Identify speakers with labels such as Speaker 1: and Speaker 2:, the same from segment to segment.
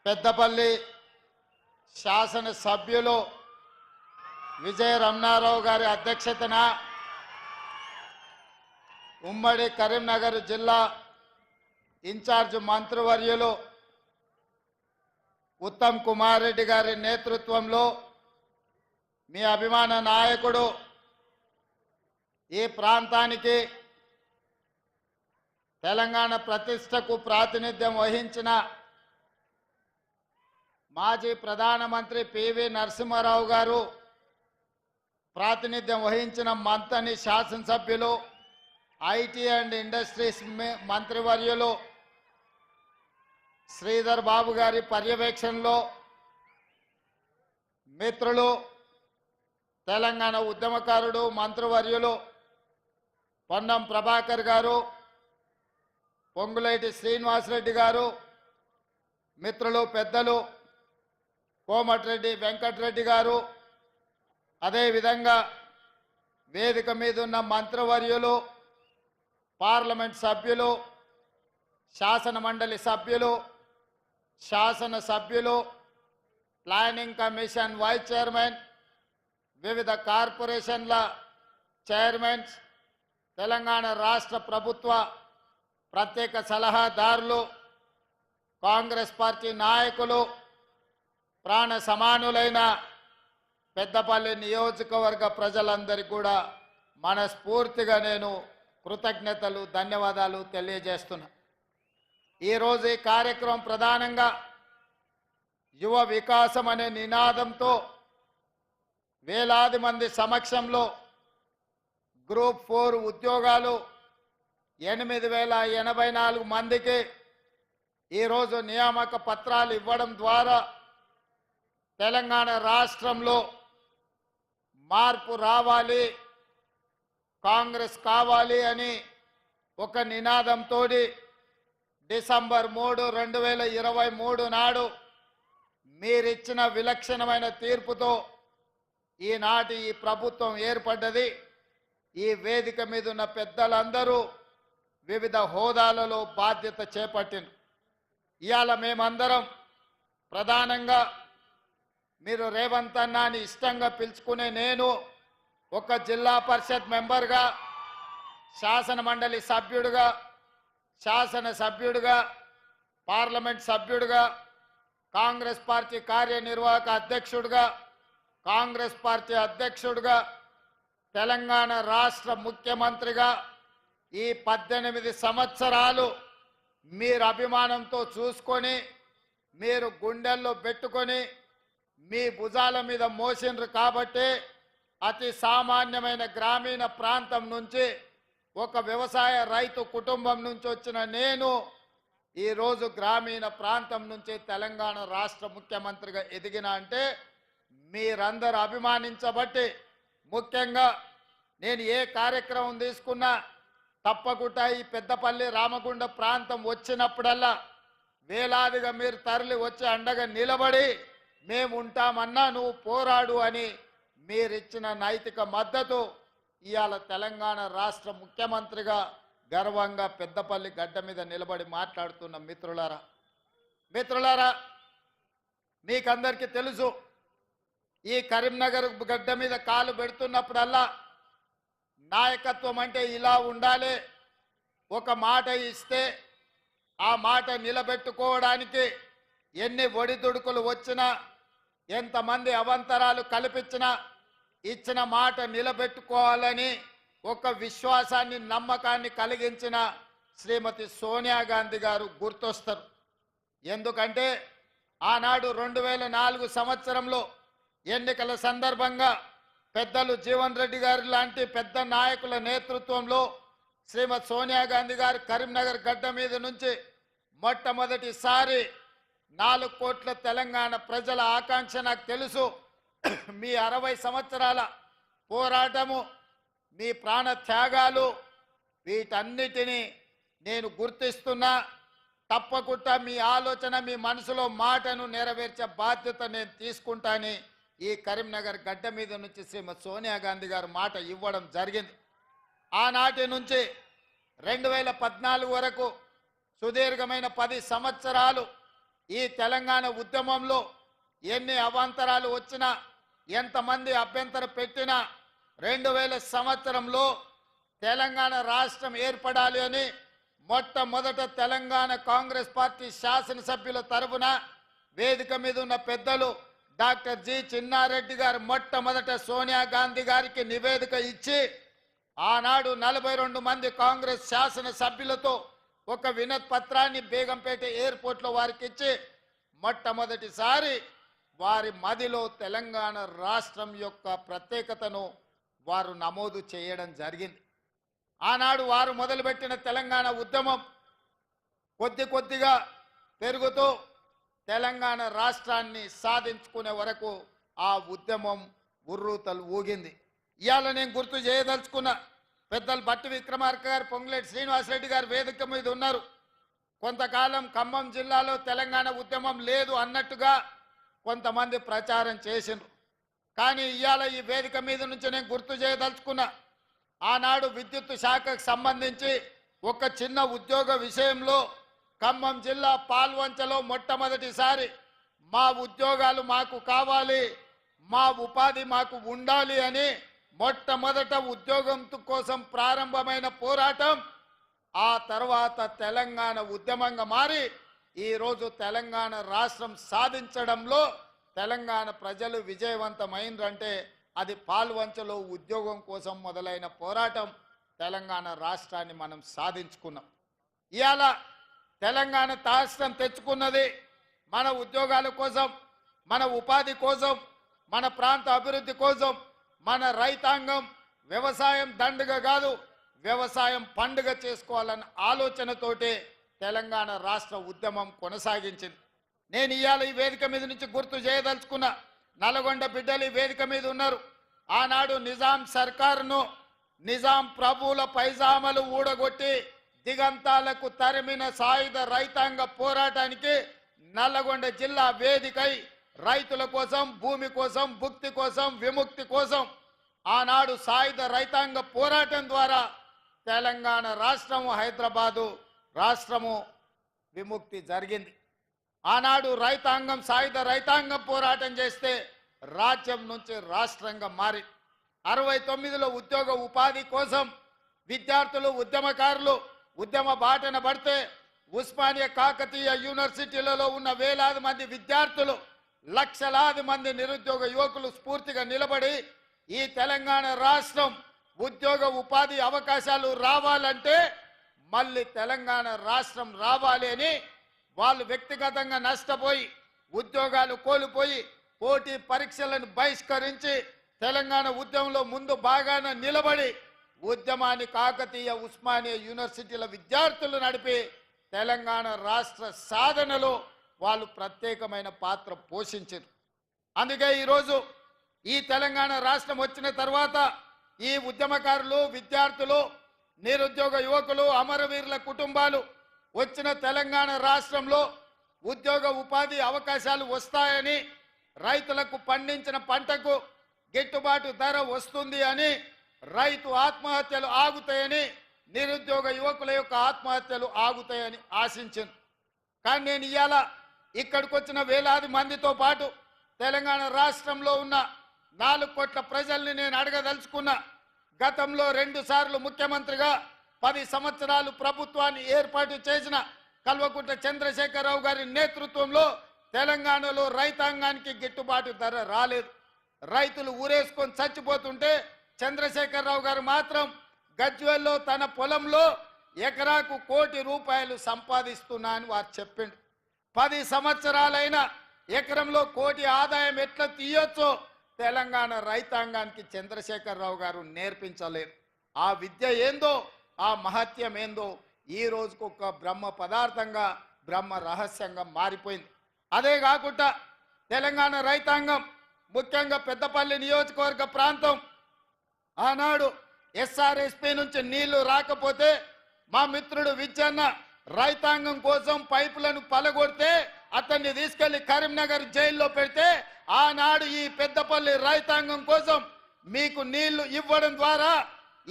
Speaker 1: పెద్దపల్లి శాసన సభ్యులు విజయ రమణారావు గారి అధ్యక్షతన ఉమ్మడి కరీంనగర్ జిల్లా ఇన్ఛార్జ్ మంత్రివర్యులు ఉత్తమ్ కుమార్ రెడ్డి గారి నేతృత్వంలో మీ అభిమాన నాయకుడు ఈ ప్రాంతానికి తెలంగాణ ప్రతిష్టకు ప్రాతినిధ్యం వహించిన మాజీ ప్రధానమంత్రి పివి నరసింహారావు గారు ప్రాతినిధ్యం వహించిన మంతని శాసనసభ్యులు ఐటీ అండ్ ఇండస్ట్రీస్ మంత్రివర్యులు శ్రీధర్ బాబు గారి పర్యవేక్షణలో మిత్రులు తెలంగాణ ఉద్యమకారుడు మంత్రివర్యులు పొన్నం ప్రభాకర్ గారు, పొంగులేటి శ్రీనివాసరెడ్డి గారు, మిత్రులు పెద్దలు కోమటిరెడ్డి వెంకటరెడ్డి గారు, అదేవిధంగా వేదిక మీద ఉన్న మంత్రివర్యులు, పార్లమెంట్ సభ్యులు, శాసన మండలి సభ్యులు, శాసనసభ్యులు, ప్లానింగ్ కమిషన్ వైస్ చైర్మన్, వివిధ కార్పొరేషన్ల చైర్మన్స్, తెలంగాణ రాష్ట్ర ప్రభుత్వ ప్రత్యేక సలహాదారులు, కాంగ్రెస్ పార్టీ నాయకులు, ప్రాణ సమానులైన పెద్దపల్లి నియోజకవర్గ ప్రజలందరికీ కూడా మనస్ఫూర్తిగా నేను కృతజ్ఞతలు ధన్యవాదాలు తెలియజేస్తున్నా. ఈరోజు ఈ కార్యక్రమం ప్రధానంగా యువ వికాసం అనే నినాదంతో వేలాది మంది సమక్షంలో గ్రూప్ 4 ఉద్యోగాలు 8,084 మందికి ఈరోజు నియామక పత్రాలు ఇవ్వడం ద్వారా తెలంగాణ రాష్ట్రంలో మార్పు రావాలి, కాంగ్రెస్ కావాలి అని ఒక నినాదంతో డిసెంబర్ 3, 2023 నాడు మీరిచ్చిన విలక్షణమైన తీర్పుతో ఈనాటి ఈ ప్రభుత్వం ఏర్పడ్డది. ఈ వేదిక మీద ఉన్న పెద్దలందరూ వివిధ హోదాలలో బాధ్యత చేపట్టింది. ఇవాళ మేమందరం ప్రధానంగా మీరు రేవంత్ అన్న అని ఇష్టంగా పిలుచుకునే నేను ఒక జిల్లా పరిషత్ మెంబర్గా, శాసన మండలి సభ్యుడిగా, శాసనసభ్యుడిగా, పార్లమెంట్ సభ్యుడిగా, కాంగ్రెస్ పార్టీ కార్యనిర్వాహక అధ్యక్షుడిగా, కాంగ్రెస్ పార్టీ అధ్యక్షుడిగా, తెలంగాణ రాష్ట్ర ముఖ్యమంత్రిగా ఈ 18 సంవత్సరాలు మీరు అభిమానంతో చూసుకొని, మీరు గుండెల్లో పెట్టుకొని, మీ భుజాల మీద మోసిండ్రు కాబట్టి అతి సామాన్యమైన గ్రామీణ ప్రాంతం నుంచి ఒక వ్యవసాయ రైతు కుటుంబం నుంచి వచ్చిన నేను ఈరోజు గ్రామీణ ప్రాంతం నుంచి తెలంగాణ రాష్ట్ర ముఖ్యమంత్రిగా ఎదిగిన అంటే మీరందరూ అభిమానించబట్టి, ముఖ్యంగా నేను ఏ కార్యక్రమం తీసుకున్నా తప్పకుండా ఈ పెద్దపల్లి రామగుండ ప్రాంతం వచ్చినప్పుడల్లా వేలాదిగా మీరు తరలి వచ్చి అండగా నిలబడి మేము ఉంటామన్నా నువ్వు పోరాడు అని మీరిచ్చిన నైతిక మద్దతు ఇవాళ తెలంగాణ రాష్ట్ర ముఖ్యమంత్రిగా గర్వంగా పెద్దపల్లి గడ్డ మీద నిలబడి మాట్లాడుతున్న మిత్రులారా మీకందరికీ తెలుసు, ఈ కరీంనగర్ గడ్డ మీద కాలు పెడుతున్నప్పుడల్లా నాయకత్వం అంటే ఇలా ఉండాలి, ఒక మాట ఇస్తే ఆ మాట నిలబెట్టుకోవడానికి ఎన్ని ఒడిదుడుకులు వచ్చినా, ఎంతమంది అవంతరాలు కల్పించినా ఇచ్చిన మాట నిలబెట్టుకోవాలని ఒక విశ్వాసాన్ని, నమ్మకాన్ని కలిగించిన శ్రీమతి సోనియా గాంధీ గారు గుర్తొస్తారు. ఎందుకంటే ఆనాడు 2004 సంవత్సరంలో ఎన్నికల సందర్భంగా పెద్దలు జీవన్ రెడ్డి గారి లాంటి పెద్ద నాయకుల నేతృత్వంలో శ్రీమతి సోనియా గాంధీ గారు కరీంనగర్ గడ్డ మీద నుంచి మొట్టమొదటిసారి 4 కోట్ల తెలంగాణ ప్రజల ఆకాంక్ష నాకు తెలుసు. మీ 60 సంవత్సరాల పోరాటము, మీ ప్రాణ త్యాగాలు, వీటన్నిటినీ నేను గుర్తిస్తున్నా. తప్పకుండా మీ ఆలోచన, మీ మనసులో మాటను నెరవేర్చే బాధ్యత నేను తీసుకుంటానని ఈ కరీంనగర్ గడ్డ మీద నుంచి శ్రీమతి సోనియా గాంధీ గారు మాట ఇవ్వడం జరిగింది. ఆనాటి నుంచి 2014 వరకు సుదీర్ఘమైన 10 సంవత్సరాలు ఈ తెలంగాణ ఉద్యమంలో ఎన్ని అవాంతరాలు వచ్చినా ఎంతమంది అభ్యంతరం పెట్టినా 2000 సంవత్సరంలో తెలంగాణ రాష్ట్రం ఏర్పడాలి అని మొట్టమొదట తెలంగాణ కాంగ్రెస్ పార్టీ శాసనసభ్యుల తరపున వేదిక మీద ఉన్న పెద్దలు డాక్టర్ జి చిన్నారెడ్డి గారు మొట్టమొదట సోనియా గాంధీ గారికి నివేదిక ఇచ్చి ఆనాడు 42 మంది కాంగ్రెస్ శాసనసభ్యులతో ఒక వినతి పత్రాన్ని బేగంపేట ఎయిర్పోర్ట్లో వారికి ఇచ్చి మొట్టమొదటిసారి వారి మదిలో తెలంగాణ రాష్ట్రం యొక్క ప్రత్యేకతను వారు నమోదు చేయడం జరిగింది. ఆనాడు వారు మొదలుపెట్టిన తెలంగాణ ఉద్యమం కొద్ది కొద్దిగా పెరుగుతూ తెలంగాణ రాష్ట్రాన్ని సాధించుకునే వరకు ఆ ఉద్యమం ఉర్రూతలు ఊగింది. ఇవాళ నేను గుర్తు చేయదలుచుకున్న పెద్దలు బట్టి విక్రమార్క గారు, పొంగులేటి శ్రీనివాసరెడ్డి గారు వేదిక మీద ఉన్నారు. కొంతకాలం ఖమ్మం జిల్లాలో తెలంగాణ ఉద్యమం లేదు అన్నట్టుగా కొంతమంది ప్రచారం చేసిండ్రు. కానీ ఇవాళ ఈ వేదిక మీద నుంచి నేను గుర్తు చేయదలుచుకున్నా, ఆనాడు విద్యుత్ శాఖకు సంబంధించి ఒక చిన్న ఉద్యోగ విషయంలో ఖమ్మం జిల్లా పాల్వంచలో మొట్టమొదటిసారి మా ఉద్యోగాలు మాకు కావాలి, మా ఉపాధి మాకు ఉండాలి అని మొట్టమొదట ఉద్యోగం కోసం ప్రారంభమైన పోరాటం ఆ తర్వాత తెలంగాణ ఉద్యమంగా మారి ఈరోజు తెలంగాణ రాష్ట్రం సాధించడంలో తెలంగాణ ప్రజలు విజయవంతమైందంటే అది పాల్వంచలో ఉద్యోగం కోసం మొదలైన పోరాటం తెలంగాణ రాష్ట్రాన్ని మనం సాధించుకున్నాం. ఇవాళ తెలంగాణ రాష్ట్రం తెచ్చుకున్నది మన ఉద్యోగాల కోసం, మన ఉపాధి కోసం, మన ప్రాంత అభివృద్ధి కోసం. మన రైతాంగం వ్యవసాయం దండుగ కాదు, వ్యవసాయం పండుగ చేసుకోవాలన్న ఆలోచనతోటే తెలంగాణ రాష్ట్ర ఉద్యమం కొనసాగించింది. నేను ఇవాళ ఈ వేదిక మీద నుంచి గుర్తు చేయదలుచుకున్న నల్గొండ బిడ్డలు ఈ వేదిక మీద ఉన్నారు. ఆనాడు నిజాం సర్కారును నిజాం ప్రభువుల పైజామలు ఊడగొట్టి దిగంతాలకు తరిమిన సాయుధ రైతాంగ పోరాటానికి నల్లగొండ జిల్లా వేదికై రైతుల కోసం, భూమి కోసం, భుక్తి కోసం, విముక్తి కోసం ఆనాడు సాయుధ రైతాంగ పోరాటం ద్వారా తెలంగాణ రాష్ట్రము, హైదరాబాదు రాష్ట్రము విముక్తి జరిగింది. ఆనాడు రైతాంగం, సాయుధ రైతాంగం పోరాటం చేస్తే రాజ్యం నుంచి రాష్ట్రంగా మారి 69లో ఉద్యోగ ఉపాధి కోసం విద్యార్థులు, ఉద్యమకారులు ఉద్యమ బాటన పడితే ఉస్మానియా కాకతీయ యూనివర్సిటీలలో ఉన్న వేలాది మంది విద్యార్థులు, లక్షలాది మంది నిరుద్యోగ యువకులు స్ఫూర్తిగా నిలబడి ఈ తెలంగాణ రాష్ట్రం ఉద్యోగ ఉపాధి అవకాశాలు రావాలంటే మళ్ళీ తెలంగాణ రాష్ట్రం రావాలి అని వాళ్ళు వ్యక్తిగతంగా నష్టపోయి, ఉద్యోగాలు కోల్పోయి, పోటీ పరీక్షలను బహిష్కరించి తెలంగాణ ఉద్యమంలో ముందు బాగాన నిలబడి ఉద్యమాన్ని కాకతీయ, ఉస్మానియా యూనివర్సిటీల విద్యార్థులు నడిపి తెలంగాణ రాష్ట్ర సాధనలో వాళ్ళు ప్రత్యేకమైన పాత్ర పోషించారు. అందుకే ఈరోజు ఈ తెలంగాణ రాష్ట్రం వచ్చిన తర్వాత ఈ ఉద్యమకారులు, విద్యార్థులు, నిరుద్యోగ యువకులు, అమరవీరుల కుటుంబాలు వచ్చిన తెలంగాణ రాష్ట్రంలో ఉద్యోగ ఉపాధి అవకాశాలు వస్తాయని, రైతులకు పండించిన పంటకు గిట్టుబాటు ధర వస్తుంది అని, రైతు ఆత్మహత్యలు ఆగుతాయని, నిరుద్యోగ యువకుల యొక్క ఆత్మహత్యలు ఆగుతాయని ఆశించాను. కానీ నేను ఇవాళ ఇక్కడికి వచ్చిన వేలాది మందితో పాటు తెలంగాణ రాష్ట్రంలో ఉన్న 4 కోట్ల ప్రజల్ని నేను అడగదలుచుకున్నా. గతంలో 2 సార్లు ముఖ్యమంత్రిగా 10 సంవత్సరాలు ప్రభుత్వాన్ని ఏర్పాటు చేసిన కల్వకుంట్ల చంద్రశేఖరరావు గారి నేతృత్వంలో తెలంగాణలో రైతాంగానికి గిట్టుబాటు ధర రాలేదు. రైతులు ఊరేసుకొని చచ్చిపోతుంటే చంద్రశేఖరరావు గారు మాత్రం గజ్వేల్లో తన పొలంలో ఎకరాకు ₹1 కోటి సంపాదిస్తున్నా అని వారు చెప్పిండు. 10 సంవత్సరాలైన ఎకరంలో 1 కోటి ఆదాయం ఎట్లా తీయొచ్చో తెలంగాణ రైతాంగానికి చంద్రశేఖరరావు గారు నేర్పించలేరు. ఆ విద్య ఏందో, ఆ మహత్యం ఏందో ఈ రోజుకు ఒక బ్రహ్మ పదార్థంగా, బ్రహ్మ రహస్యంగా మారిపోయింది. అదే కాకుండా తెలంగాణ రైతాంగం, ముఖ్యంగా పెద్దపల్లి నియోజకవర్గ ప్రాంతం, ఆనాడు ఎస్ఆర్ఎస్పీ నుంచి నీళ్లు రాకపోతే మా మిత్రుడు విజయన్న రైతాంగం కోసం పైపులను పలగొడితే అతన్ని తీసుకెళ్లి కరీంనగర్ జైల్లో పెడితే ఆనాడు ఈ పెద్దపల్లి రైతాంగం కోసం మీకు నీళ్లు ఇవ్వడం ద్వారా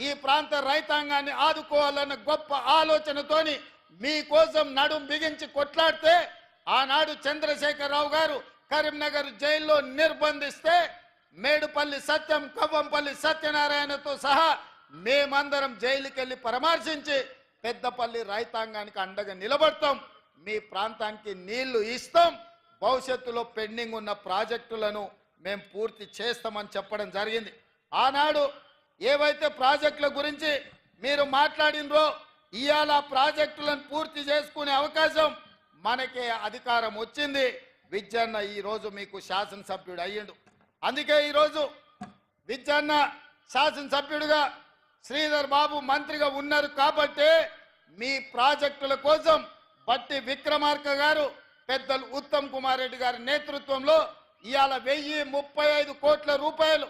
Speaker 1: ఈ ప్రాంత రైతాంగాన్ని ఆదుకోవాలన్న గొప్ప ఆలోచనతోని మీకోసం నడుం బిగించి కొట్లాడితే ఆనాడు చంద్రశేఖరరావు గారు కరీంనగర్ జైల్లో నిర్బంధిస్తే మేడుపల్లి సత్యం, కవ్వంపల్లి సత్యనారాయణతో సహా మేమందరం జైలుకి వెళ్ళి పరామర్శించి పెద్దపల్లి రైతాంగానికి అండగా నిలబడతాం, మీ ప్రాంతానికి నీళ్లు ఇస్తాం, భవిష్యత్తులో పెండింగ్ ఉన్న ప్రాజెక్టులను మేము పూర్తి చేస్తామని చెప్పడం జరిగింది. ఆనాడు ఏవైతే ప్రాజెక్టుల గురించి మీరు మాట్లాడినరో ఇవాళ ప్రాజెక్టులను పూర్తి చేసుకునే అవకాశం మనకే అధికారం వచ్చింది. విజ్జన్న ఈరోజు మీకు శాసనసభ్యుడు అయ్యిండు. అందుకే ఈరోజు విజ్జన్న శాసనసభ్యుడిగా శ్రీధర్ బాబు మంత్రిగా ఉన్నారు కాబట్టి మీ ప్రాజెక్టుల కోసం బట్టి విక్రమార్క గారు, పెద్దలు ఉత్తమ్ కుమార్ రెడ్డి గారి నేతృత్వంలో ఇవాళ 1035 కోట్ల రూపాయలు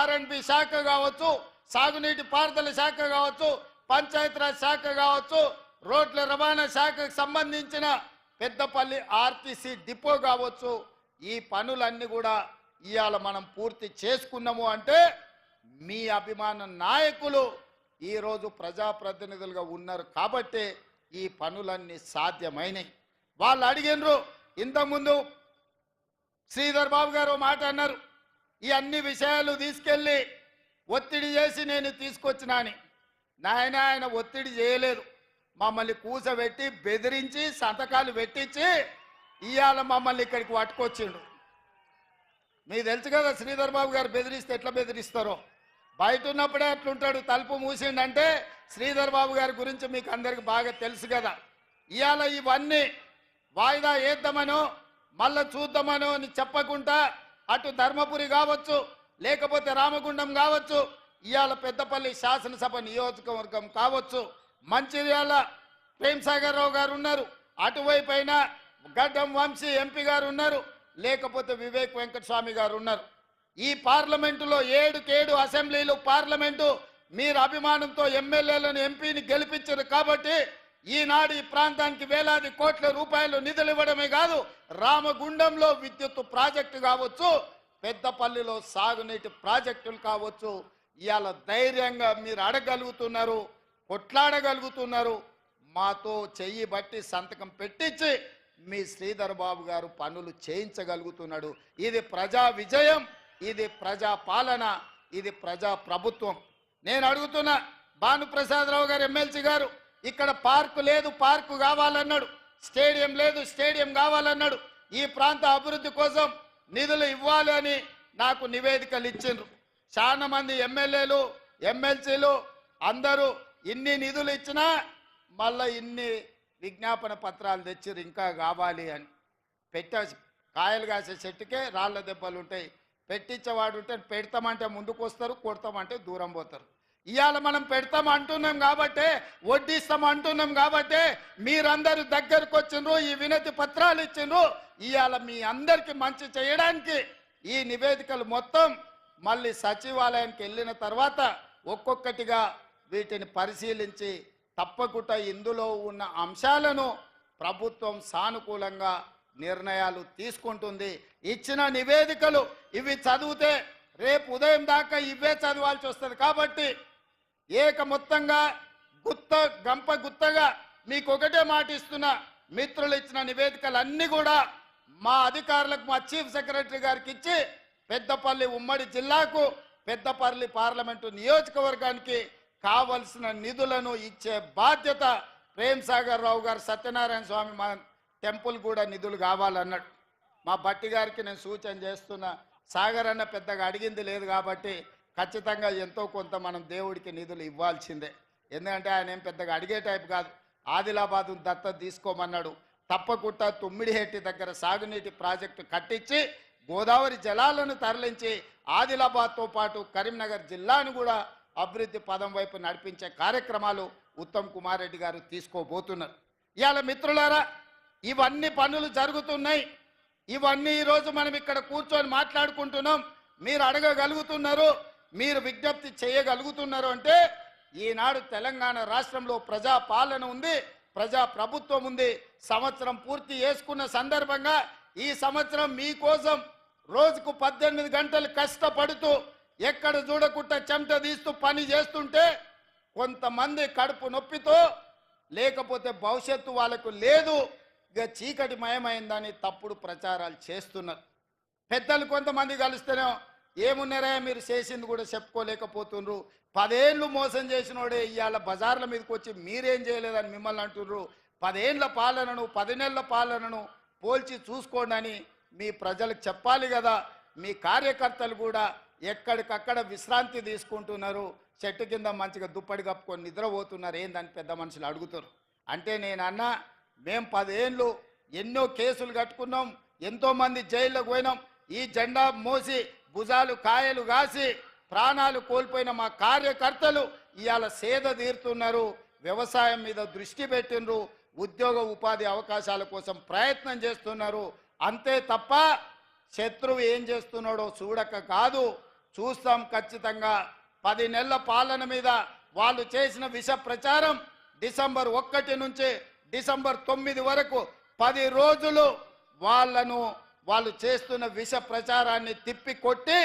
Speaker 1: R&B శాఖ కావచ్చు, సాగునీటి పారుదల శాఖ కావచ్చు, పంచాయతీరాజ్ శాఖ కావచ్చు, రోడ్ల రవాణా శాఖకు సంబంధించిన పెద్దపల్లి RTC డిపో కావచ్చు, ఈ పనులన్నీ కూడా ఇవాళ మనం పూర్తి చేసుకున్నాము అంటే మీ అభిమాన నాయకులు ఈరోజు ప్రజాప్రతినిధులుగా ఉన్నారు కాబట్టి ఈ పనులన్నీ సాధ్యమైనవి. వాళ్ళు అడిగినరు, ఇంతకుముందు శ్రీధర్ బాబు గారు మాట అన్నారు, ఈ అన్ని విషయాలు తీసుకెళ్ళి ఒత్తిడి చేసి నేను తీసుకొచ్చినా అని. ఆయన ఒత్తిడి చేయలేదు, మమ్మల్ని కూసబెట్టి బెదిరించి సంతకాలు పెట్టించి ఇవాళ మమ్మల్ని ఇక్కడికి పట్టుకొచ్చిండు. మీకు తెలుసు కదా శ్రీధర్ బాబు గారు బెదిరిస్తే ఎట్లా బెదిరిస్తారో. బయట ఉన్నప్పుడే అట్లుంటాడు, తలుపు మూసిండంటే శ్రీధర్ బాబు గారి గురించి మీకు అందరికి బాగా తెలుసు కదా. ఇవాళ ఇవన్నీ వాయిదా వేద్దామనో మళ్ళా చూద్దామనో అని చెప్పకుండా అటు ధర్మపురి కావచ్చు, లేకపోతే రామగుండం కావచ్చు, ఇవాళ పెద్దపల్లి శాసనసభ నియోజకవర్గం కావచ్చు, మంచిర్యాల ప్రేమ్సాగర్ రావు గారు ఉన్నారు, అటువైపు అయినా గడ్డం వంశీ ఎంపీ గారు ఉన్నారు, లేకపోతే వివేక్ వెంకటస్వామి గారు ఉన్నారు. ఈ పార్లమెంటులో 7 అసెంబ్లీలు పార్లమెంటు మీరు అభిమానంతో ఎమ్మెల్యేలను ఎంపీని గెలిపించారు కాబట్టి ఈనాడు ఈ ప్రాంతానికి వేలాది కోట్ల రూపాయలు నిధులు ఇవ్వడమే కాదు, రామగుండంలో విద్యుత్ ప్రాజెక్టు కావచ్చు, పెద్దపల్లిలో సాగునీటి ప్రాజెక్టులు కావచ్చు, ఇవాళ ధైర్యంగా మీరు అడగలుగుతున్నారు, కొట్లాడగలుగుతున్నారు. మాతో చెయ్యి బట్టి సంతకం పెట్టించి మీ శ్రీధర్ బాబు గారు పనులు చేయించగలుగుతున్నాడు. ఇది ప్రజా విజయం, ఇది ప్రజా పాలన, ఇది ప్రజా ప్రభుత్వం. నేను అడుగుతున్నా, భానుప్రసాదరావు గారు ఎమ్మెల్సీ గారు, ఇక్కడ పార్కు లేదు, పార్కు కావాలన్నాడు, స్టేడియం లేదు, స్టేడియం కావాలన్నాడు, ఈ ప్రాంత అభివృద్ధి కోసం నిధులు ఇవ్వాలి అని నాకు నివేదికలు ఇచ్చిండ్రు. చాలా మంది ఎమ్మెల్యేలు, ఎమ్మెల్సీలు అందరూ ఇన్ని నిధులు ఇచ్చినా మళ్ళీ ఇన్ని విజ్ఞాపన పత్రాలు తెచ్చిర్రు ఇంకా కావాలి అని. కాయలు కాసే చెట్టుకే రాళ్ల దెబ్బలు ఉంటాయి, పెట్టించేవాడు ఉంటే పెడతామంటే ముందుకు వస్తారు, కొడతామంటే దూరం పోతారు. ఇవాళ మనం పెడతాం అంటున్నాం కాబట్టి, వడ్డిస్తాం అంటున్నాం కాబట్టి మీరందరూ దగ్గరకు వచ్చిండ్రు, ఈ వినతి పత్రాలు ఇచ్చిండ్రు. ఇవాళ మీ అందరికి మంచి చేయడానికి ఈ నివేదికలు మొత్తం మళ్ళీ సచివాలయానికి వెళ్ళిన తర్వాత ఒక్కొక్కటిగా వీటిని పరిశీలించి తప్పకుండా ఇందులో ఉన్న అంశాలను ప్రభుత్వం సానుకూలంగా నిర్ణయాలు తీసుకుంటుంది. ఇచ్చిన నివేదికలు ఇవి చదివితే రేపు ఉదయం దాకా ఇవే చదవాల్సి వస్తుంది కాబట్టి మొత్తంగా గంప గుత్తగా మీకు ఒకటే మాట ఇస్తున్నా, మిత్రులు ఇచ్చిన నివేదికలు అన్నీ కూడా మా అధికారులకు, మా చీఫ్ సెక్రటరీ గారికి ఇచ్చి పెద్దపల్లి ఉమ్మడి జిల్లాకు, పెద్దపల్లి పార్లమెంటు నియోజకవర్గానికి కావలసిన నిధులను ఇచ్చే బాధ్యత ప్రేమ్సాగర్ రావు గారు, సత్యనారాయణ స్వామి మా టెంపుల్ కూడా నిధులు కావాలన్నాడు. మా బట్టి గారికి నేను సూచన చేస్తున్నా, సాగర్ అన్న పెద్దగా అడిగింది లేదు కాబట్టి ఖచ్చితంగా ఎంతో కొంత మనం దేవుడికి నిధులు ఇవ్వాల్సిందే. ఎందుకంటే ఆయన ఏం పెద్దగా అడిగే టైప్ కాదు. ఆదిలాబాద్ దత్తత తీసుకోమన్నాడు, తప్పకుండా తుమ్మిడిహెట్టి దగ్గర సాగునీటి ప్రాజెక్టు కట్టించి గోదావరి జలాలను తరలించి ఆదిలాబాద్తో పాటు కరీంనగర్ జిల్లాను కూడా అభివృద్ధి పదం వైపు నడిపించే కార్యక్రమాలు ఉత్తమ్ కుమార్ రెడ్డి గారు తీసుకోబోతున్నారు. ఇవాళ మిత్రులారా, ఇవన్నీ పనులు జరుగుతున్నాయి, ఇవన్నీ ఈరోజు మనం ఇక్కడ కూర్చొని మాట్లాడుకుంటున్నాం. మీరు అడగగలుగుతున్నారు, మీరు విజ్ఞప్తి చేయగలుగుతున్నారు అంటే ఈనాడు తెలంగాణ రాష్ట్రంలో ప్రజా పాలన ఉంది, ప్రజా ప్రభుత్వం ఉంది. సంవత్సరం పూర్తి చేసుకున్న సందర్భంగా ఈ సంవత్సరం మీకోసం రోజుకు 18 గంటలు కష్టపడుతూ ఎక్కడ చూడకుండా చెమట తీస్తూ పని చేస్తుంటే కొంతమంది కడుపు నొప్పితో, లేకపోతే భవిష్యత్తు వాళ్ళకు లేదు, ఇక చీకటి మయమైందని తప్పుడు ప్రచారాలు చేస్తున్నారు. పెద్దలు కొంతమంది కలిస్తేనే ఏమున్నారా మీరు చేసింది కూడా చెప్పుకోలేకపోతుండ్రు, 10 ఏళ్ళు మోసం చేసినోడే ఇవాళ బజార్ల మీదకి వచ్చి మీరేం చేయలేదని మిమ్మల్ని అంటుర్రు, 10 ఏళ్ళ పాలనను 10 నెలల పాలనను పోల్చి చూసుకోండి అని మీ ప్రజలకు చెప్పాలి కదా. మీ కార్యకర్తలు కూడా ఎక్కడికక్కడ విశ్రాంతి తీసుకుంటున్నారు, చెట్టు కింద మంచిగా దుప్పటి కప్పుకొని నిద్రపోతున్నారు, ఏందని పెద్ద మనుషులు అడుగుతారు. అంటే నేను అన్నా, మేము 10 ఏళ్ళు ఎన్నో కేసులు కట్టుకున్నాం, ఎంతోమంది జైల్లోకి పోయినాం, ఈ జెండా మోసి భుజాలు కాయలు కాసి ప్రాణాలు కోల్పోయిన మా కార్యకర్తలు ఇవాళ సేద తీరుతున్నారు, వ్యవసాయం మీద దృష్టి పెట్టినరు, ఉద్యోగ ఉపాధి అవకాశాల కోసం ప్రయత్నం చేస్తున్నారు. అంతే తప్ప శత్రువు ఏం చేస్తున్నాడో చూడక కాదు, చూస్తాం ఖచ్చితంగా. 10 నెలల పాలన మీద వాళ్ళు చేసిన విష ప్రచారం డిసెంబర్ 1 నుంచి డిసెంబర్ 9 వరకు 10 రోజులు వాళ్ళు చేస్తున్న విష ప్రచారాన్ని తిప్పి కొట్టి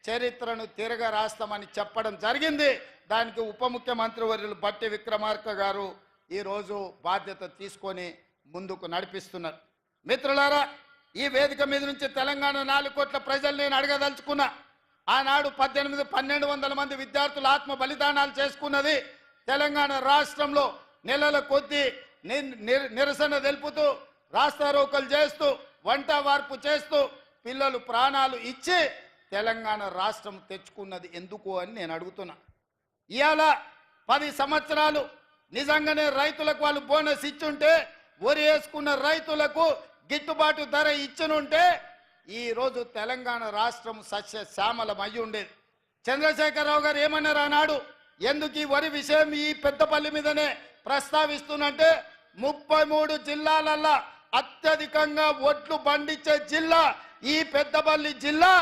Speaker 1: చరిత్రను తిరగ రాస్తామని చెప్పడం జరిగింది. దానికి ఉప ముఖ్యమంత్రి వర్యులు బట్టి విక్రమార్క గారు ఈరోజు బాధ్యత తీసుకొని ముందుకు నడిపిస్తున్నారు. మిత్రులారా, ఈ వేదిక మీద నుంచి తెలంగాణ 4 కోట్ల ప్రజలు నేను అడగదలుచుకున్నా. ఆనాడు 1200 మంది విద్యార్థులు ఆత్మ బలిదానాలు చేసుకున్నది తెలంగాణ రాష్ట్రంలో నెలల కొద్దీ నిరసన తెలుపుతూ రాస్తారోకలు చేస్తూ వంట వార్పు చేస్తూ పిల్లలు ప్రాణాలు ఇచ్చి తెలంగాణ రాష్ట్రం తెచ్చుకున్నది ఎందుకు అని నేను అడుగుతున్నా. ఇవాళ 10 సంవత్సరాలు నిజంగానే రైతులకు వాళ్ళు బోనస్ ఇచ్చుంటే, వరి వేసుకున్న రైతులకు గిట్టుబాటు ధర ఇచ్చనుంటే ఈరోజు తెలంగాణ రాష్ట్రం సస్యశ్యామలం అయి ఉండేది. చంద్రశేఖరరావు గారు ఏమన్నారు ఆనాడు, ఎందుకు ఈ వరి విషయం ఈ పెద్దపల్లి మీదనే ప్రస్తావిస్తున్నంటే, 33 జిల్లాలల్లా అత్యధికంగా ఒడ్లు పండించే జిల్లా ఈ పెద్దపల్లి జిల్లా.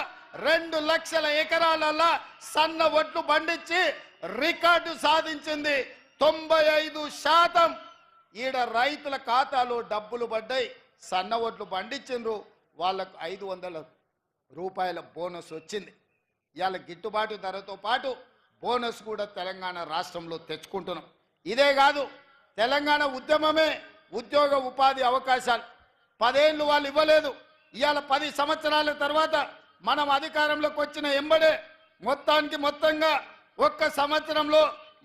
Speaker 1: 2 లక్షల ఎకరాలల్లా సన్న ఒడ్లు పండించి రికార్డు సాధించింది. 95% ఈడ రైతుల ఖాతాలో డబ్బులు పడ్డాయి, సన్న ఒడ్లు పండించిండ్రు, వాళ్ళకు 500 రూపాయల బోనస్ వచ్చింది. ఇవాళ గిట్టుబాటు ధరతో పాటు బోనస్ కూడా తెలంగాణ రాష్ట్రంలో తెచ్చుకుంటున్నాం. ఇదే కాదు, తెలంగాణ ఉద్యమమే ఉద్యోగ ఉపాధి అవకాశాలు 10 ఏళ్ళు వాళ్ళు ఇవ్వలేదు. ఇవాళ 10 సంవత్సరాల తర్వాత మనం అధికారంలోకి వచ్చిన ఎంబడే మొత్తంగా ఒక్క సంవత్సరంలో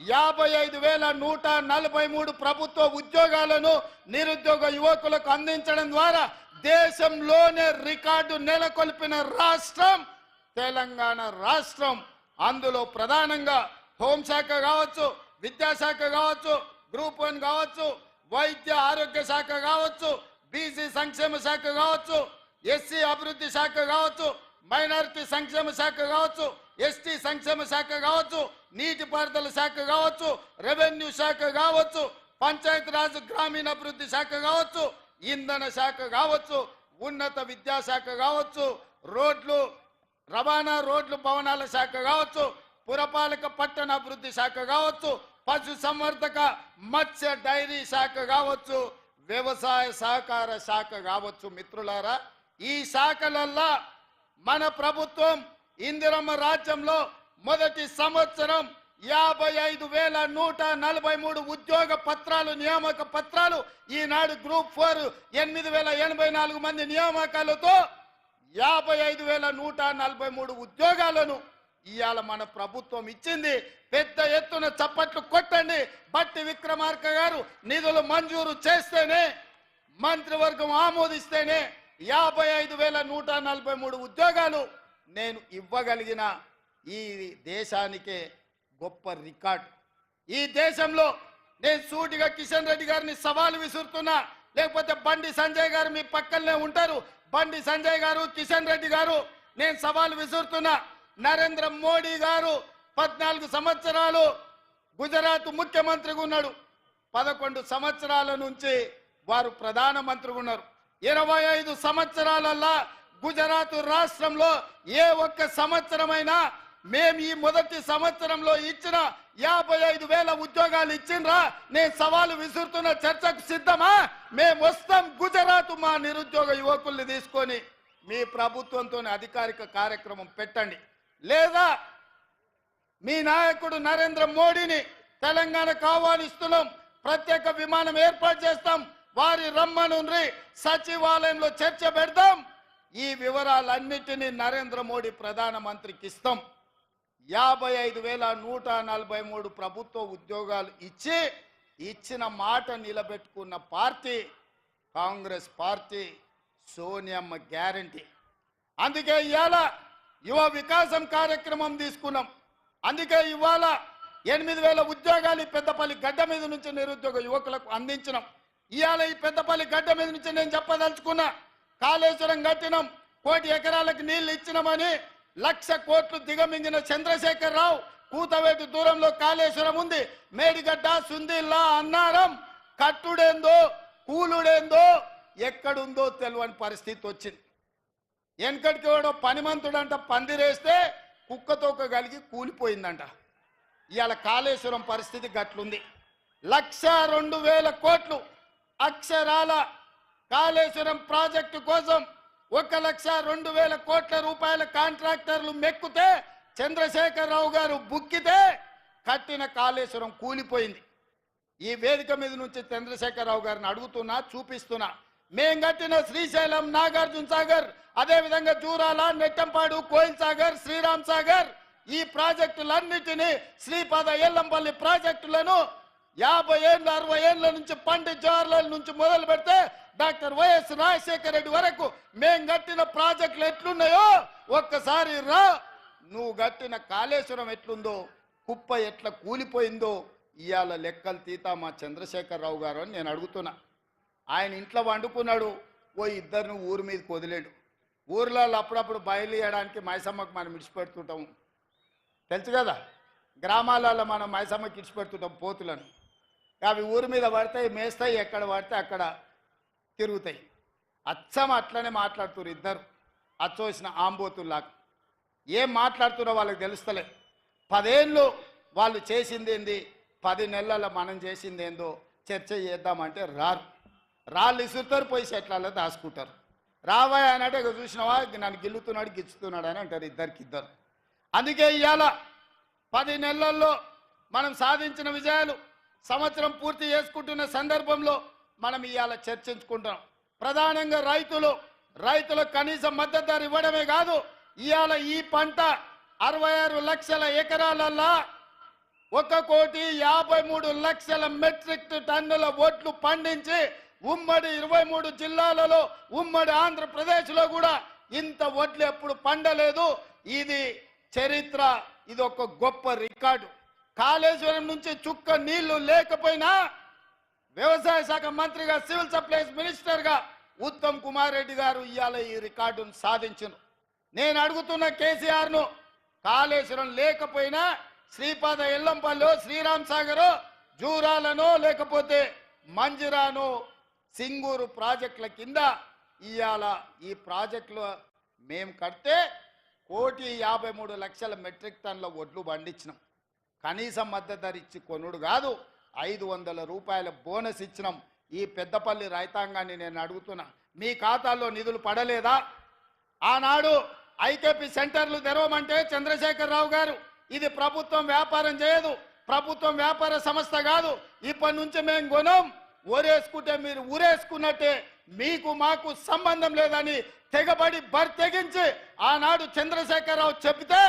Speaker 1: 55,143 ప్రభుత్వ ఉద్యోగాలను నిరుద్యోగ యువకులకు అందించడం ద్వారా దేశంలోనే రికార్డు నెలకొల్పిన రాష్ట్రం తెలంగాణ రాష్ట్రం. అందులో ప్రధానంగా హోంశాఖ కావచ్చు, విద్యాశాఖ కావచ్చు, గ్రూప్ 1 కావచ్చు, వైద్య ఆరోగ్య శాఖ కావచ్చు, బీసీ సంక్షేమ శాఖ కావచ్చు, ఎస్సీ అభివృద్ధి శాఖ కావచ్చు, మైనారిటీ సంక్షేమ శాఖ కావచ్చు, ఎస్టీ సంక్షేమ శాఖ కావచ్చు, నీటిపారుదల శాఖ కావచ్చు, రెవెన్యూ శాఖ కావచ్చు, పంచాయతీరాజ్ గ్రామీణాభివృద్ధి శాఖ కావచ్చు, ఇంధన శాఖ కావచ్చు, ఉన్నత విద్యాశాఖ కావచ్చు, రోడ్లు రవాణా రోడ్లు భవనాల శాఖ కావచ్చు, పురపాలక పట్టణ అభివృద్ధి శాఖ కావచ్చు, పశు సంవర్ధక మత్స్య డైరీ శాఖ కావచ్చు, వ్యవసాయ సహకార శాఖ కావచ్చు. మిత్రులారా, ఈ శాఖలల్లా మన ప్రభుత్వం ఇందిరమ్మ రాజ్యంలో మొదటి సంవత్సరం 55,143 ఉద్యోగ పత్రాలు, నియామక పత్రాలు, ఈనాడు గ్రూప్ 4 8,084 మంది నియామకాలతో 55,143 ఉద్యోగాలను ఇవాళ మన ప్రభుత్వం ఇచ్చింది. పెద్ద ఎత్తున చప్పట్లు కొట్టండి. బట్టి విక్రమార్క గారు నిధులు మంజూరు చేస్తేనే, మంత్రివర్గం ఆమోదిస్తేనే 55,143 ఉద్యోగాలు నేను ఇవ్వగలిగిన ఈ దేశానికే గొప్ప రికార్డు. ఈ దేశంలో నేను సూటిగా కిషన్ రెడ్డి గారిని సవాలు విసురుతున్నా, లేకపోతే బండి సంజయ్ గారు మీ పక్కనే ఉంటారు, బండి సంజయ్ గారు, కిషన్ రెడ్డి గారు, నేను సవాలు విసురుతున్నా. నరేంద్ర మోడీ గారు 14 సంవత్సరాలు గుజరాత్ ముఖ్యమంత్రిగా ఉన్నాడు, 11 సంవత్సరాల నుంచి వారు ప్రధానమంత్రిగా ఉన్నారు. 25 సంవత్సరాలల్లా గుజరాత్ రాష్ట్రంలో ఏ ఒక్క సంవత్సరమైనా మేము ఈ మొదటి సంవత్సరంలో ఇచ్చిన 55,000 ఉద్యోగాలు ఇచ్చిండ్రా? నేను సవాలు విసురుతున్న, చర్చకు సిద్ధమా? మేము వస్తాం గుజరాత్, మా నిరుద్యోగ యువకుల్ని తీసుకొని మీ ప్రభుత్వంతో అధికారిక కార్యక్రమం పెట్టండి, లేదా మీ నాయకుడు నరేంద్ర మోడీని తెలంగాణకు ఆహ్వానిస్తున్నాం, ప్రత్యేక విమానం ఏర్పాటు చేస్తాం, వారి రమ్మనుండ్రి, సచివాలయంలో చర్చ పెడదాం. ఈ వివరాలన్నిటినీ నరేంద్ర మోడీ ప్రధానమంత్రికి ఇస్తాం. 55,143 ప్రభుత్వ ఉద్యోగాలు ఇచ్చిన మాట నిలబెట్టుకున్న పార్టీ కాంగ్రెస్ పార్టీ. సోనియమ్మ గ్యారంటీ. అందుకే ఇవాళ యువ వికాసం కార్యక్రమం తీసుకున్నాం. అందుకే ఇవాళ 8,000 ఉద్యోగాలు పెద్దపల్లి గడ్డ మీద నుంచి నిరుద్యోగ యువకులకు అందించినాం. ఇవాళ ఈ పెద్దపల్లి గడ్డ మీద నుంచి నేను చెప్పదలుచుకున్నా, కాళేశ్వరం కట్టినాం, 1 కోటి ఎకరాలకు నీళ్లు ఇచ్చినామని 1,00,000 కోట్లు దిగమింగిన చంద్రశేఖర్ రావు కూతవేటు దూరంలో కాళేశ్వరం ఉంది. మేడిగడ్డ, సుందిల్లా, అన్నారం కట్టుడేందో కూలుడేందో ఎక్కడుందో తెలియని పరిస్థితి వచ్చింది. వెనకటికి వాడు పనిమంతుడంట పందిరేస్తే కుక్కతోక కలిగి కూలిపోయిందంట. ఇవాళ కాళేశ్వరం పరిస్థితి గట్లుంది. 1,02,000 కోట్లు అక్షరాల కాళేశ్వరం ప్రాజెక్టు కోసం 1,02,000 కోట్ల రూపాయల కాంట్రాక్టర్లు మెక్కుతే, చంద్రశేఖర్ రావు గారు బుక్కితే కట్టిన కాళేశ్వరం కూలిపోయింది. ఈ వేదిక మీద నుంచి చంద్రశేఖర్ రావు గారిని అడుగుతున్నా, చూపిస్తున్నా. మేం కట్టిన శ్రీశైలం, నాగార్జున సాగర్, అదేవిధంగా జూరాల, నెట్టంపాడు, కోయిల్ సాగర్, శ్రీరామ్ సాగర్, ఈ ప్రాజెక్టులన్నిటినీ, శ్రీపాద ఎల్లంపల్లి ప్రాజెక్టులను 50 ఏళ్ళ 60 ఏళ్ళ నుంచి పండిత్ జవహర్లాల్ నుంచి మొదలు పెడితే డాక్టర్ వైఎస్ రాజశేఖర రెడ్డి వరకు మేం కట్టిన ప్రాజెక్టులు ఎట్లున్నాయో ఒక్కసారి రా. నువ్వు కట్టిన కాళేశ్వరం ఎట్లుందో, కుప్ప ఎట్లా కూలిపోయిందో ఇవాళ లెక్కలు తీతా మా చంద్రశేఖర్ రావు గారు అని నేను అడుగుతున్నా. ఆయన ఇంట్లో వండుకున్నాడు, ఓ ఇద్దరిని ఊరి మీదకి వదిలేడు. ఊర్లలో అప్పుడప్పుడు బయలుదేయడానికి మైసమ్మకు మనం విడిచిపెడుతుంటాం, తెలుసు కదా. గ్రామాలలో మనం మైసమ్మకి విడిచిపెడుతుంటాం పోతులను. అవి ఊరి మీద పడతాయి, మేస్తాయి, ఎక్కడ పడితే అక్కడ తిరుగుతాయి. అచ్చం అట్లనే మాట్లాడుతున్నారు ఇద్దరు, అచ్చోసిన ఆంబోతుల్లాగా. ఏం మాట్లాడుతున్నారో వాళ్ళకి తెలుస్తలే. 10 ఏళ్ళు వాళ్ళు చేసింది ఏంది, 10 నెలల మనం చేసింది ఏందో చర్చ చేద్దామంటే రాళ్ళు ఇసురుతారు, పోయి చెట్లలో దాచుకుంటారు. రావాయ్ అని అంటే చూసినావా నన్ను గిల్లుతున్నాడు గిచ్చుతున్నాడు అని అంటారు ఇద్దరికిద్దరు. అందుకే ఇవాళ 10 నెలల్లో మనం సాధించిన విజయాలు సంవత్సరం పూర్తి చేసుకుంటున్న సందర్భంలో మనం ఇవాళ చర్చించుకుంటున్నాం. ప్రధానంగా రైతులకు కనీస మద్దతు ధర ఇవ్వడమే కాదు, ఇవాళ ఈ పంట 66 లక్షల ఎకరాలల్లా 1,53,00,000 మెట్రిక్ టన్నుల వడ్లు పండించి ఉమ్మడి 23 జిల్లాలలో, ఉమ్మడి ఆంధ్రప్రదేశ్లో కూడా ఇంత వడ్లు ఎప్పుడు పండలేదు. ఇది చరిత్ర, ఇది ఒక గొప్ప రికార్డు. కాళేశ్వరం నుంచి చుక్క నీళ్లు లేకపోయినా వ్యవసాయ శాఖ మంత్రిగా, సివిల్ సప్లైస్ మినిస్టర్గా ఉత్తమ్ కుమార్ రెడ్డి గారు ఇవాళ ఈ రికార్డును సాధించారు. నేను అడుగుతున్న కేసీఆర్ను, కాళేశ్వరం లేకపోయినా శ్రీపాద ఎల్లంపల్లి, శ్రీరామ్ సాగర్, జూరాలను, లేకపోతే మంజిరాను, సింగూరు ప్రాజెక్టుల కింద ఇవాళ ఈ ప్రాజెక్టులు మేము కడితే 1,53,00,000 మెట్రిక్ టన్నుల వడ్లు పండించినాం. కనీస మద్దతు ధర ఇచ్చి కొనుడు కాదు, 500 రూపాయల బోనస్ ఇచ్చినాం. ఈ పెద్దపల్లి రైతాంగాన్ని నేను అడుగుతున్నా, మీ ఖాతాల్లో నిధులు పడలేదా? ఆనాడు ఐకేపీ సెంటర్లు తెరవమంటే చంద్రశేఖర్ రావు గారు, ఇది ప్రభుత్వం వ్యాపారం చేయదు, ప్రభుత్వం వ్యాపార సంస్థ కాదు, ఇప్పటి నుంచి మేము కొనం, ఊరేసుకుంటే మీరు ఊరేసుకున్నట్టే, మీకు మాకు సంబంధం లేదని తెగబడి తెగించి ఆనాడు చంద్రశేఖర్ రావు చెప్తే,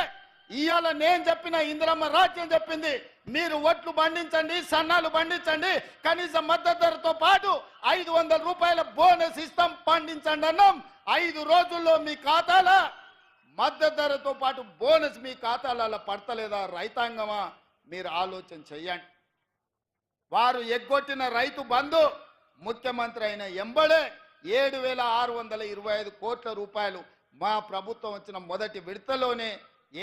Speaker 1: ఇవాళ నేను చెప్పిన ఇందిరమ్మ రాజ్యం చెప్పింది, మీరు ఒట్లు పండించండి, సన్నాలు పండించండి, కనీస మద్దతు ధరతో పాటు 500 రూపాయల బోనస్ ఇస్తాం, పండించండి అన్నాం. 5 రోజుల్లో మీ ఖాతాల మద్దతు ధరతో పాటు బోనస్ మీ ఖాతాలలో పడతలేదా? రైతాంగమా, మీరు ఆలోచన చెయ్యండి. వారు ఎగ్గొట్టిన రైతు బంధు ముఖ్యమంత్రి అయిన ఎంబడే 7,625 కోట్ల రూపాయలు మా ప్రభుత్వం వచ్చిన మొదటి విడతలోనే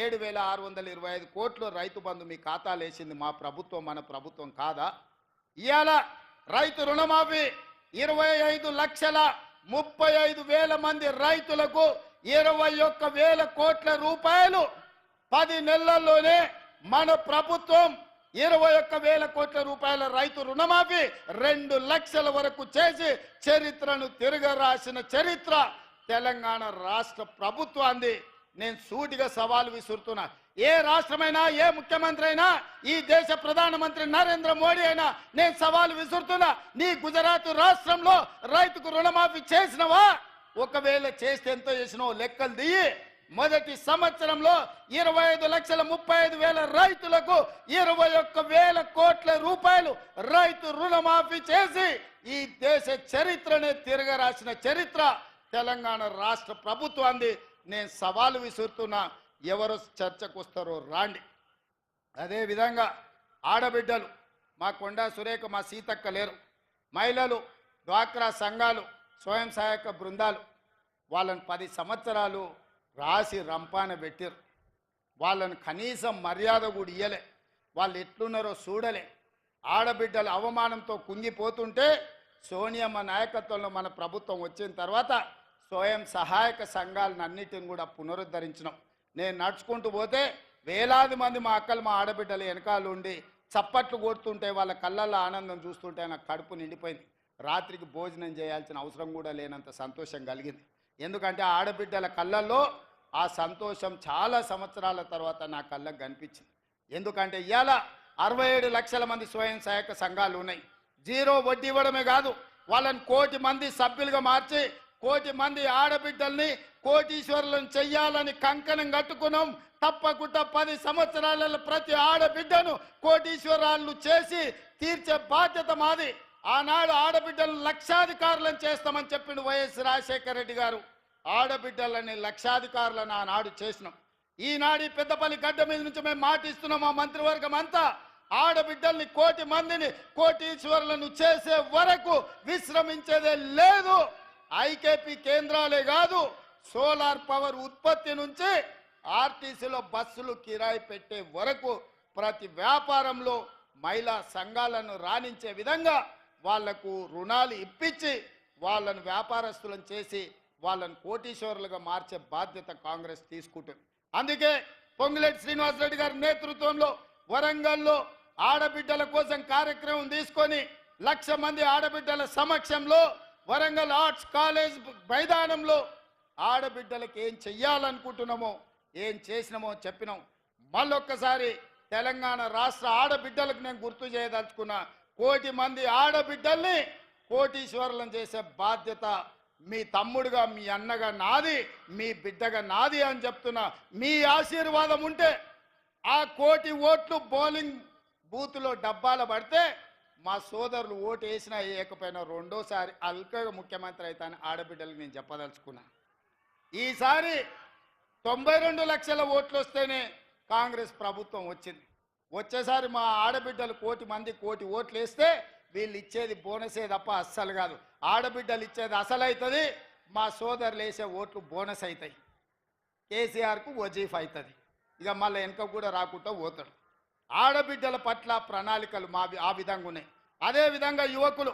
Speaker 1: 7,625 కోట్లు రైతు బంధు మీ ఖాతాలు వేసింది మా ప్రభుత్వం, మన ప్రభుత్వం కాదా? ఇవాళ రైతు రుణమాఫీ 25,35,000 మంది రైతులకు 21,000 కోట్ల రూపాయలు 10 నెలల్లోనే మన ప్రభుత్వం 21,000 కోట్ల రూపాయల రైతు రుణమాఫీ 2 లక్షల వరకు చేసి చరిత్రను తిరగరాసిన చరిత్ర తెలంగాణ రాష్ట్ర ప్రభుత్వాన్ని. నేను సూటిగా సవాలు విసురుతున్నా, ఏ రాష్ట్రమైనా ఏ ముఖ్యమంత్రి అయినా ఈ దేశ ప్రధానమంత్రి నరేంద్ర మోడీ అయినా నేను సవాలు విసురుతున్నా, నీ గుజరాత్ రాష్ట్రంలో రైతుకు రుణమాఫీ చేసినవా? ఒకవేళ చేస్తే ఎంతో చేసినావు లెక్కలు దిగి మొదటి సంవత్సరంలో 25,35,000 రైతులకు 21,000 కోట్ల రూపాయలు రైతు రుణమాఫీ చేసి ఈ దేశ చరిత్రనే తిరగరాసిన చరిత్ర తెలంగాణ రాష్ట్ర ప్రభుత్వాన్ని. నేను సవాలు విసురుతున్నా, ఎవరు చర్చకు వస్తారో రాండి. అదేవిధంగా ఆడబిడ్డలు, మా కొండా సురేఖ, మా సీతక్క లేరు, మహిళలు, డ్వాక్రా సంఘాలు, స్వయం సహాయక బృందాలు, వాళ్ళని 10 సంవత్సరాలు రాసి రంపాన పెట్టారు. వాళ్ళని కనీసం మర్యాద కూడా ఇయ్యలే, వాళ్ళు ఎట్లున్నారో చూడలే. ఆడబిడ్డల అవమానంతో కుంగిపోతుంటే సోనియమ్మ నాయకత్వంలో మన ప్రభుత్వం వచ్చిన తర్వాత స్వయం సహాయక సంఘాలను అన్నిటిని కూడా పునరుద్ధరించినాం. నేను నడుచుకుంటూ పోతే వేలాది మంది మా అక్కలు, మా ఆడబిడ్డలు వెనకాల ఉండి చప్పట్లు కొడుతుంటే వాళ్ళ కళ్ళల్లో ఆనందం చూస్తుంటే నాకు కడుపు నిండిపోయింది. రాత్రికి భోజనం చేయాల్సిన అవసరం కూడా లేనంత సంతోషం కలిగింది. ఎందుకంటే ఆడబిడ్డల కళ్ళల్లో ఆ సంతోషం చాలా సంవత్సరాల తర్వాత నా కళ్ళకు కనిపించింది. ఎందుకంటే ఇవాళ 67 లక్షల మంది స్వయం సహాయక సంఘాలు ఉన్నాయి. జీరో వడ్డీ ఇవ్వడమే కాదు, వాళ్ళని 1 కోటి మంది సభ్యులుగా మార్చి 1 కోటి మంది ఆడబిడ్డల్ని కోటీశ్వరులను చెయ్యాలని కంకణం కట్టుకున్నాం. తప్పకుండా 10 సంవత్సరాలలో ప్రతి ఆడబిడ్డను కోటీశ్వరాలను చేసి తీర్చే బాధ్యత మాది. ఆనాడు ఆడబిడ్డలను లక్షాధికారులను చేస్తామని చెప్పిండు వైఎస్ రాజశేఖర రెడ్డి గారు. ఆడబిడ్డలని లక్షాధికారులను ఆనాడు చేసినాం. ఈనాడు పెద్దపల్లి గడ్డ మీద నుంచి మేము మాటిస్తున్నాం, మా మంత్రివర్గం అంతా ఆడబిడ్డల్ని 1 కోటి మందిని కోటీశ్వరులను చేసే వరకు విశ్రమించేదే లేదు. ఐకేపీ కేంద్రాలే కాదు, సోలార్ పవర్ ఉత్పత్తి నుంచి ఆర్టీసీలో బస్సులు కిరాయి పెట్టే వరకు ప్రతి వ్యాపారంలో మహిళా సంఘాలను రాణించే విధంగా వాళ్లకు రుణాలు ఇప్పించి వాళ్ళను వ్యాపారస్తులను చేసి వాళ్ళను కోటీశ్వరులుగా మార్చే బాధ్యత కాంగ్రెస్ తీసుకుంటుంది. అందుకే పొంగులేటి శ్రీనివాసరెడ్డి గారి నేతృత్వంలో వరంగల్లో ఆడబిడ్డల కోసం కార్యక్రమం తీసుకొని 1,00,000 మంది ఆడబిడ్డల సమక్షంలో వరంగల్ ఆర్ట్స్ కాలేజ్ మైదానంలో ఆడబిడ్డలకు ఏం చెయ్యాలనుకుంటున్నామో ఏం చేసినామో చెప్పినాం. మళ్ళొక్కసారి తెలంగాణ రాష్ట్ర ఆడబిడ్డలకు నేను గుర్తు చేయదలుచుకున్నా, 1 కోటి మంది ఆడబిడ్డల్ని కోటీశ్వరులను చేసే బాధ్యత మీ తమ్ముడుగా, మీ అన్నగా నాది, మీ బిడ్డగా నాది అని చెప్తున్నా. మీ ఆశీర్వాదం ఉంటే ఆ 1 కోటి ఓట్లు బౌలింగ్ బూత్లో డబ్బాల పడితే మా సోదరులు ఓటు వేసినా వేయకపోయినా రెండోసారి అల్కగా ముఖ్యమంత్రి అవుతాను ఆడబిడ్డలకు నేను చెప్పదలుచుకున్నా. ఈసారి 92 లక్షల ఓట్లు వస్తేనే కాంగ్రెస్ ప్రభుత్వం వచ్చింది. వచ్చేసారి మా ఆడబిడ్డలు 1 కోటి మంది 1 కోటి ఓట్లు వేస్తే వీళ్ళు ఇచ్చేది బోనసే తప్ప అస్సలు కాదు. ఆడబిడ్డలు ఇచ్చేది అసలు అవుతుంది, మా సోదరులు వేసే ఓట్లు బోనస్ అవుతాయి. కేసీఆర్కు వజీఫ్ అవుతుంది, ఇక మళ్ళీ వెనక కూడా రాకుండా పోతాడు. ఆడబిడ్డల పట్ల ప్రణాళికలు మా ఆ విధంగా ఉన్నాయి. అదేవిధంగా యువకులు,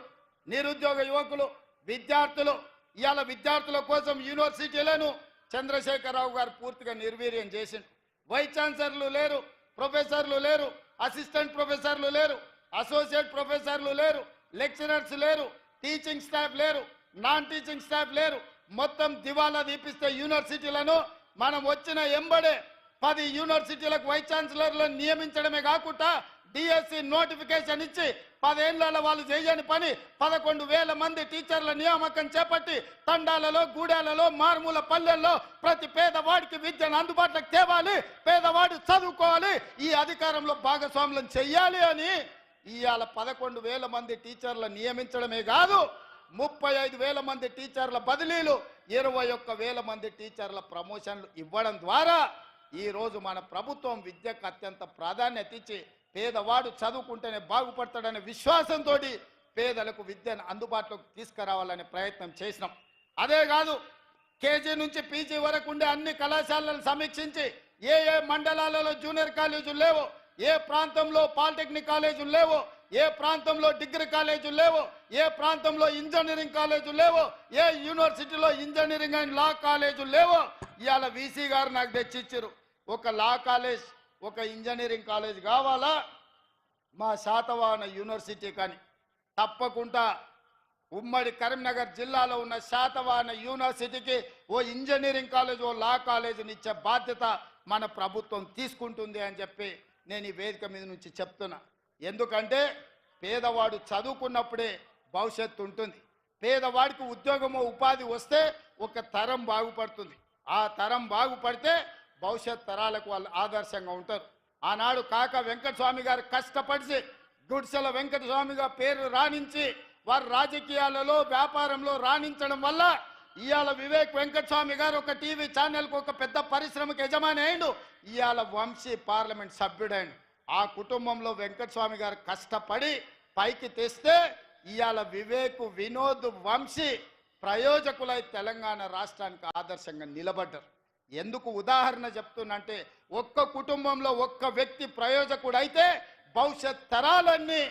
Speaker 1: నిరుద్యోగ యువకులు, విద్యార్థులు, ఇవాళ విద్యార్థుల కోసం యూనివర్సిటీలను చంద్రశేఖరరావు గారు పూర్తిగా నిర్వీర్యం చేసిండు. వైస్ ఛాన్సలర్లు లేరు, ప్రొఫెసర్లు లేరు, అసిస్టెంట్ ప్రొఫెసర్లు లేరు, అసోసియేట్ ప్రొఫెసర్లు లేరు, లెక్చరర్స్ లేరు, టీచింగ్ స్టాఫ్ లేరు, నాన్ టీచింగ్ స్టాఫ్ లేరు. మొత్తం దివాలా దీపిస్తే యూనివర్సిటీలను మనం వచ్చిన ఎంబడే 10 యూనివర్సిటీలకు వైస్ ఛాన్సలర్లను నియమించడమే కాకుండా డిఎస్సి నోటిఫికేషన్ ఇచ్చి 10 ఏళ్ల వాళ్ళు చేయని పని 11,000 మంది టీచర్ల నియామకం చేపట్టి తండాలలో, గూడాలలో, మారుమూల పల్లెల్లో ప్రతి పేదవాడికి విద్యను అందుబాటులోకి తేవాలి, పేదవాడు చదువుకోవాలి, ఈ అధికారంలో భాగస్వాములను చెయ్యాలి అని ఇవాళ 11,000 మంది టీచర్ల నియమించడమే కాదు, 35,000 మంది టీచర్ల బదిలీలు, 21,000 మంది టీచర్ల ప్రమోషన్లు ఇవ్వడం ద్వారా ఈరోజు మన ప్రభుత్వం విద్యకు అత్యంత ప్రాధాన్యత ఇచ్చి పేదవాడు చదువుకుంటేనే బాగుపడతాడనే విశ్వాసంతో పేదలకు విద్యను అందుబాటులోకి తీసుకురావాలనే ప్రయత్నం చేసినాం. అదే కాదు, కేజీ నుంచి పీజీ వరకు ఉండే అన్ని కళాశాలలను సమీక్షించి ఏ ఏ మండలాలలో జూనియర్ కాలేజీలు లేవో, ఏ ప్రాంతంలో పాలిటెక్నిక్ కాలేజీలు లేవో, ఏ ప్రాంతంలో డిగ్రీ కాలేజీలు లేవో, ఏ ప్రాంతంలో ఇంజనీరింగ్ కాలేజీలు లేవో, ఏ యూనివర్సిటీలో ఇంజనీరింగ్ అండ్ లా కాలేజీలు లేవో ఇవాళ వీసీ గారు నాకు తెచ్చిచ్చారు. ఒక లా కాలేజ్, ఒక ఇంజనీరింగ్ కాలేజ్ కావాలా మా శాతవాహన యూనివర్సిటీ కానీ తప్పకుండా ఉమ్మడి కరీంనగర్ జిల్లాలో ఉన్న శాతవాహన యూనివర్సిటీకి ఓ ఇంజనీరింగ్ కాలేజ్, ఓ లా కాలేజీని ఇచ్చే బాధ్యత మన ప్రభుత్వం తీసుకుంటుంది అని చెప్పి నేను ఈ వేదిక మీద నుంచి చెప్తున్నా. ఎందుకంటే పేదవాడు చదువుకున్నప్పుడే భవిష్యత్తు ఉంటుంది. పేదవాడికి ఉద్యోగమో ఉపాధి వస్తే ఒక తరం బాగుపడుతుంది. ఆ తరం బాగుపడితే భవిష్యత్ తరాలకు వాళ్ళు ఆదర్శంగా ఉంటారు. ఆనాడు కాక వెంకటస్వామి గారు కష్టపడి గుడిసెల వెంకటస్వామిగా పేరు రాణించి వారు రాజకీయాలలో వ్యాపారంలో రాణించడం వల్ల ఇవాళ వివేక్ వెంకటస్వామి గారు ఒక టీవీ ఛానల్కి ఒక పెద్ద పరిశ్రమకు యజమాని అయిండు. ఇవాళ వంశీ పార్లమెంట్ సభ్యుడైండు. ఆ కుటుంబంలో వెంకటస్వామి గారు కష్టపడి పైకి తెస్తే ఇవాళ వివేక్, వినోద్, వంశీ ప్రయోజకులై తెలంగాణ రాష్ట్రానికి ఆదర్శంగా నిలబడ్డారు. ఎందుకు ఉదాహరణ చెప్తున్నంటే ఒక్క కుటుంబంలో ఒక్క వ్యక్తి ప్రయోజకుడైతే భవిష్యత్ తరాలన్నీ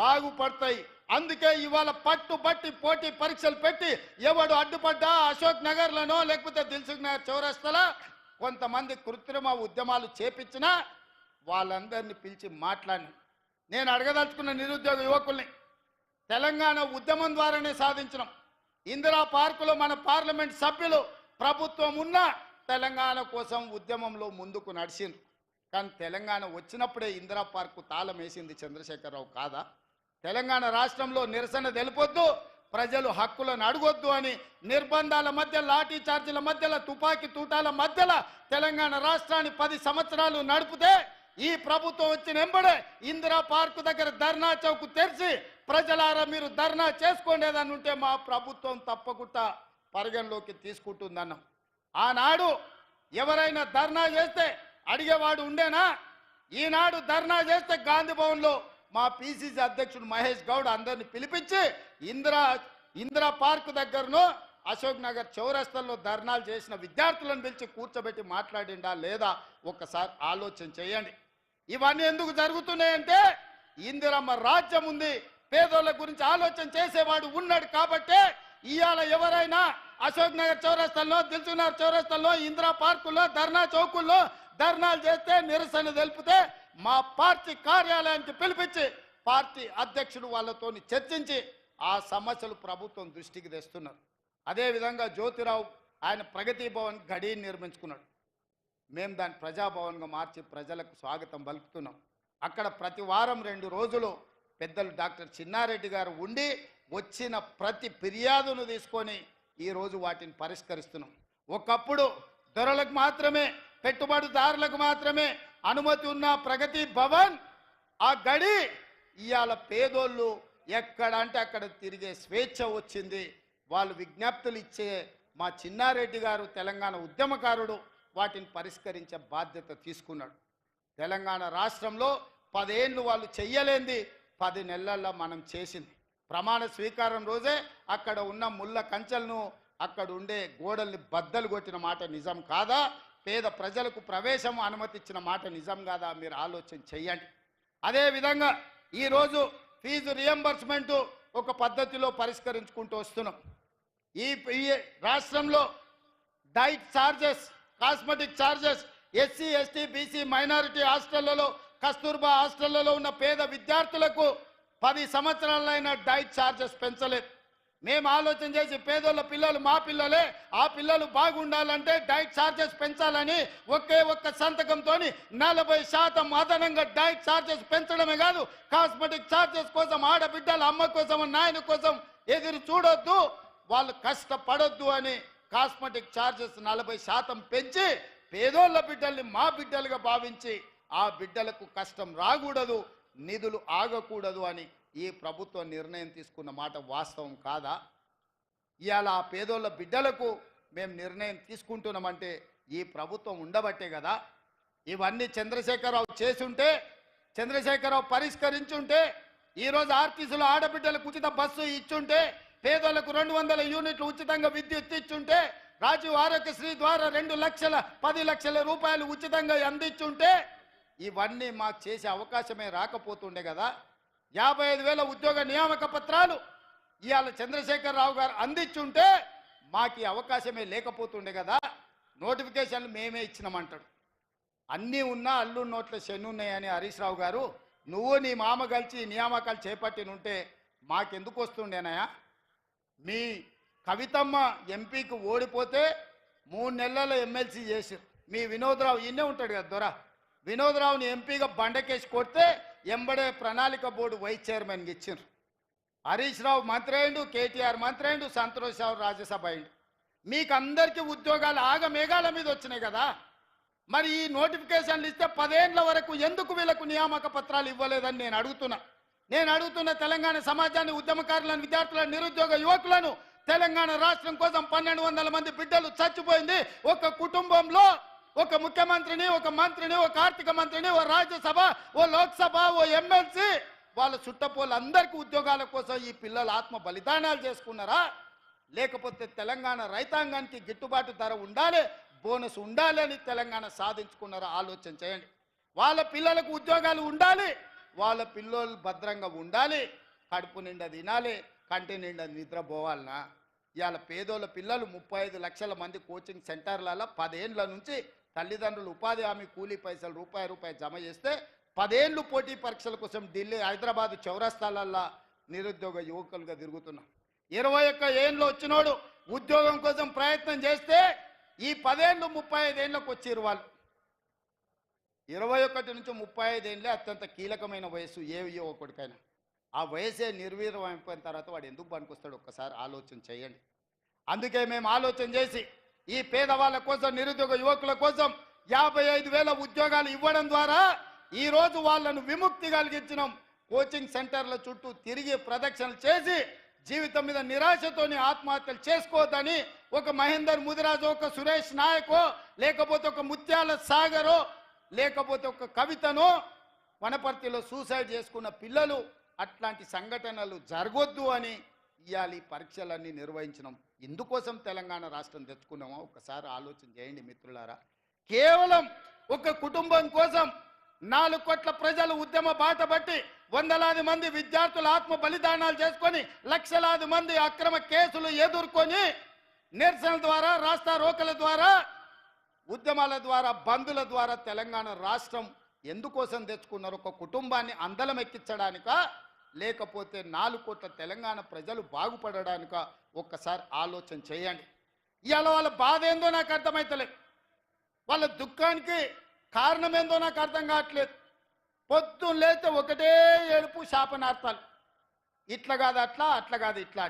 Speaker 1: బాగుపడతాయి. అందుకే ఇవాళ పట్టుబట్టి పోటీ పరీక్షలు పెట్టి ఎవడు అడ్డుపడ్డా అశోక్ నగర్లోనో లేకపోతే దిల్సుఖ్ నగర్ చౌరస్తలో కొంతమంది కృత్రిమ ఉద్యమాలు చేపించినా వాళ్ళందరినీ పిలిచి మాట్లాడిన నేను అడగదలుచుకున్న నిరుద్యోగ యువకుల్ని తెలంగాణ ఉద్యమం ద్వారానే సాధించినాం. ఇందిరా పార్కులో మన పార్లమెంట్ సభ్యులు ప్రభుత్వం ఉన్న తెలంగాణ కోసం ఉద్యమంలో ముందుకు నడిచిండ్రు. కానీ తెలంగాణ వచ్చినప్పుడే ఇందిరా పార్కు తాళం వేసింది చంద్రశేఖరరావు కాదా? తెలంగాణ రాష్ట్రంలో నిరసన తెలుపొద్దు, ప్రజలు హక్కులను అడగొద్దు అని నిర్బంధాల మధ్య, లాఠీ చార్జీల మధ్యలో, తుపాకీ తూటాల మధ్యలో తెలంగాణ రాష్ట్రాన్ని 10 సంవత్సరాలు నడిపితే ఈ ప్రభుత్వం వచ్చిన వెంబడే ఇందిరా పార్కు దగ్గర ధర్నా చౌక్ తెరిచి ప్రజలారా మీరు ధర్నా చేసుకోండేదని ఉంటే మా ప్రభుత్వం తప్పకుండా పరిగణలోకి తీసుకుంటుందన్నాం. ఆనాడు ఎవరైనా ధర్నా చేస్తే అడిగేవాడు ఉండేనా? ఈనాడు ధర్నా చేస్తే గాంధీ భవన్లో మా పిసిసి అధ్యక్షుడు మహేష్ గౌడ్ అందరిని పిలిపించి ఇందిరా పార్క్ దగ్గరను అశోక్ నగర్ చౌరస్తల్లో ధర్నాలు చేసిన విద్యార్థులను పిలిచి కూర్చోబెట్టి మాట్లాడిండా లేదా ఒక్కసారి ఆలోచన చేయండి. ఇవన్నీ ఎందుకు జరుగుతున్నాయంటే ఇందిరమ్మ రాజ్యం ఉంది, పేదోళ్ళ గురించి ఆలోచన చేసేవాడు ఉన్నాడు కాబట్టే ఇవాళ ఎవరైనా అశోక్ నగర్ చౌరస్తల్లో, దిల్సుఖ్ నగర్ చౌరస్తల్లో, ఇందిరా పార్కుల్లో, ధర్నా చౌకుల్లో ధర్నాలు చేస్తే, నిరసన తెలిపితే మా పార్టీ కార్యాలయానికి పిలిపించి పార్టీ అధ్యక్షుడు వాళ్ళతో చర్చించి ఆ సమస్యలు ప్రభుత్వం దృష్టికి తెస్తున్నారు. అదేవిధంగా జ్యోతిరావు ఆయన ప్రగతి భవన్ గడి నిర్మించుకున్నాడు. మేము దాన్ని ప్రజాభవన్గా మార్చి ప్రజలకు స్వాగతం పలుకుతున్నాం. అక్కడ ప్రతి వారం 2 రోజులు పెద్దలు డాక్టర్ చిన్నారెడ్డి గారు ఉండి వచ్చిన ప్రతి ఫిర్యాదును తీసుకొని ఈరోజు వాటిని పరిష్కరిస్తున్నాం. ఒకప్పుడు దొరలకు మాత్రమే, పెట్టుబడిదారులకు మాత్రమే అనుమతి ఉన్న ప్రగతి భవన్ ఆ గడి ఇవాళ పేదోళ్ళు ఎక్కడ అంటే అక్కడ తిరిగే స్వేచ్ఛ వచ్చింది. వాళ్ళు విజ్ఞప్తులు ఇచ్చే మా చిన్నారెడ్డి గారు తెలంగాణ ఉద్యమకారుడు వాటిని పరిష్కరించే బాధ్యత తీసుకున్నాడు. తెలంగాణ రాష్ట్రంలో 10 ఏళ్ళు వాళ్ళు చెయ్యలేంది 10 నెలల్లో మనం చేసింది. ప్రమాణ స్వీకారం రోజే అక్కడ ఉన్న ముళ్ళ కంచెలను, అక్కడ ఉండే గోడల్ని బద్దలు కొట్టిన మాట నిజం కాదా? పేద ప్రజలకు ప్రవేశం అనుమతించిన మాట నిజం కాదా? మీరు ఆలోచన చెయ్యండి. అదేవిధంగా ఈరోజు ఫీజు రియంబర్స్మెంటు ఒక పద్ధతిలో పరిష్కరించుకుంటూ వస్తున్నాం. ఈ రాష్ట్రంలో diet charges, cosmetic charges SC, ST, BC, minority హాస్టళ్లలో, కస్తూర్బా హాస్టళ్లలో ఉన్న పేద విద్యార్థులకు 10 సంవత్సరాలైన డైట్ ఛార్జెస్ పెంచలేదు. మేము ఆలోచన చేసి పేదోళ్ళ పిల్లలు మా పిల్లలే, ఆ పిల్లలు బాగుండాలంటే డైట్ ఛార్జెస్ పెంచాలని ఒక్క సంతకంతో 40% అదనంగా డైట్ ఛార్జెస్ పెంచడమే కాదు, కాస్మెటిక్ ఛార్జెస్ కోసం ఆడబిడ్డల అమ్మ కోసం, నాయన కోసం ఎదురు చూడొద్దు, వాళ్ళు కష్టపడొద్దు అని కాస్మెటిక్ ఛార్జెస్ 40% పెంచి పేదోళ్ళ బిడ్డల్ని మా బిడ్డలుగా భావించి ఆ బిడ్డలకు కష్టం రాకూడదు, నిధులు ఆగకూడదు అని ఈ ప్రభుత్వం నిర్ణయం తీసుకున్న మాట వాస్తవం కాదా? ఇవాళ ఆ పేదోళ్ళ బిడ్డలకు మేము నిర్ణయం తీసుకుంటున్నామంటే ఈ ప్రభుత్వం ఉండబట్టే కదా. ఇవన్నీ చంద్రశేఖరరావు చేసుంటే, చంద్రశేఖరరావు పరిష్కరించుంటే, ఈరోజు ఆర్టీసీలో ఆడబిడ్డలకు ఉచిత బస్సు ఇచ్చుంటే, పేదలకు 200 యూనిట్లు ఉచితంగా విద్యుత్ ఇచ్చుంటే, రాజీవ్ ఆరోగ్యశ్రీ ద్వారా 10 లక్షల రూపాయలు ఉచితంగా అందించుంటే ఇవన్నీ మాకు చేసే అవకాశమే రాకపోతుండే కదా. 55,000 ఉద్యోగ నియామక పత్రాలు ఇవాళ చంద్రశేఖరరావు గారు అందించుంటే మాకు ఈ అవకాశమే లేకపోతుండే కదా. నోటిఫికేషన్లు మేమే ఇచ్చినామంటాడు. అన్నీ ఉన్నా అల్లు నోట్ల శనున్నాయని హరీష్ రావు గారు, నువ్వు నీ మామ కలిసి నియామకాలు చేపట్టినుంటే మాకెందుకు వస్తుండేనాయా? మీ కవితమ్మ ఎంపీకి ఓడిపోతే 3 నెలల ఎమ్మెల్సీ చేశారు. మీ వినోద్రావు ఈయనే ఉంటాడు కదా దొర, వినోద్రావుని ఎంపీగా బండకేసి కొడితే ఎంబడే ప్రణాళిక బోర్డు వైస్ చైర్మన్గా ఇచ్చారు. హరీష్ రావు మంత్రి అయిండు, కేటీఆర్ మంత్రి అయిండు, సంతోష్ రావు రాజ్యసభ అయిండు. మీకు అందరికీ ఉద్యోగాలు మేఘాల మీద వచ్చినాయి కదా. మరి ఈ నోటిఫికేషన్లు ఇస్తే 10 ఏళ్ల వరకు ఎందుకు వీళ్ళకు నియామక పత్రాలు ఇవ్వలేదని నేను అడుగుతున్న తెలంగాణ సమాజాన్ని, ఉద్యమకారులను, విద్యార్థులను, నిరుద్యోగ యువకులను. తెలంగాణ రాష్ట్రం కోసం 1200 మంది బిడ్డలు చచ్చిపోయింది. ఒక కుటుంబంలో ఒక ముఖ్యమంత్రిని, ఒక మంత్రిని, ఒక ఆర్థిక మంత్రిని, ఓ రాజ్యసభ, ఓ లోక్సభ, ఓ ఎమ్మెల్సీ, వాళ్ళ చుట్టపోళ్ళందరికీ ఉద్యోగాల కోసం ఈ పిల్లలు ఆత్మ బలిదానాలు చేసుకున్నారా? లేకపోతే తెలంగాణ రైతాంగానికి గిట్టుబాటు ధర ఉండాలి, బోనస్ ఉండాలి అని తెలంగాణ సాధించుకున్నారా? ఆలోచన చేయండి. వాళ్ళ పిల్లలకు ఉద్యోగాలు ఉండాలి, వాళ్ళ పిల్లలు భద్రంగా ఉండాలి, కడుపు నిండా తినాలి, కంటి నిండా నిద్రపోవాలనా? ఇవాళ పేదోళ్ళ పిల్లలు 35 లక్షల మంది కోచింగ్ సెంటర్లలో 10 ఏళ్ళ నుంచి తల్లిదండ్రులు ఉపాధి హామీ కూలీ పైసలు రూపాయి జమ చేస్తే 10 ఏళ్ళు పోటీ పరీక్షల కోసం ఢిల్లీ, హైదరాబాద్ చౌరస్తాలల్లో నిరుద్యోగ యువకులుగా తిరుగుతున్నాం. 21 ఏళ్ళు వచ్చినోడు ఉద్యోగం కోసం ప్రయత్నం చేస్తే ఈ 10 ఏళ్ళు 35 ఏళ్ళకు వచ్చారు వాళ్ళు. 21 నుంచి 35 ఏళ్ళే అత్యంత కీలకమైన వయసు ఏ యువకుడికైనా. ఆ వయసే నిర్వీర్యం అయిపోయిన తర్వాత వాడు ఎందుకు పనికొస్తాడు? ఒక్కసారి ఆలోచన చేయండి. అందుకే మేము ఆలోచన చేసి ఈ పేదవాళ్ళ కోసం, నిరుద్యోగ యువకుల కోసం 55,000 ఉద్యోగాలు ఇవ్వడం ద్వారా ఈరోజు వాళ్ళను విముక్తి కలిగించినాం. కోచింగ్ సెంటర్ల చుట్టూ తిరిగి ప్రదక్షిణలు చేసి జీవితం మీద నిరాశతోని ఆత్మహత్యలు చేసుకోవద్దని ఒక మహేందర్ ముదిరాజు, ఒక సురేష్ నాయకో, లేకపోతే ఒక ముత్యాల సాగరో, లేకపోతే ఒక కవితనో వనపర్తిలో సూసైడ్ చేసుకున్న పిల్లలు, అట్లాంటి సంఘటనలు జరగొద్దు అని ఇవాళ ఈ పరీక్షలన్నీ నిర్వహించినాం. ఇందుకోసం తెలంగాణ రాష్ట్రం తెచ్చుకున్నామా? ఒకసారి ఆలోచన చేయండి మిత్రులారా. కేవలం ఒక కుటుంబం కోసం 4 కోట్ల ప్రజలు ఉద్యమ బాట బట్టి, వందలాది మంది విద్యార్థులు ఆత్మ బలిదానాలు చేసుకొని, లక్షలాది మంది అక్రమ కేసులు ఎదుర్కొని, నిరసనల ద్వారా, రాస్తా రోకల ద్వారా, ఉద్యమాల ద్వారా, బంధుల ద్వారా తెలంగాణ రాష్ట్రం ఎందుకోసం తెచ్చుకున్నారు? ఒక కుటుంబాన్ని అందలం ఎక్కించడానికా, లేకపోతే 4 కోట్ల తెలంగాణ ప్రజలు బాగుపడడానిక? ఒక్కసారి ఆలోచన చేయండి. ఇవాళ వాళ్ళ బాధ ఏందో నాకు అర్థమవుతలేదు, వాళ్ళ దుఃఖానికి కారణం ఏందో నాకు అర్థం కావట్లేదు. పొద్దున్న లేస్తే ఒకటే ఏడుపు, శాపనార్థాలు. ఇట్లా కాదు అట్లా, అట్లా కాదు ఇట్లా.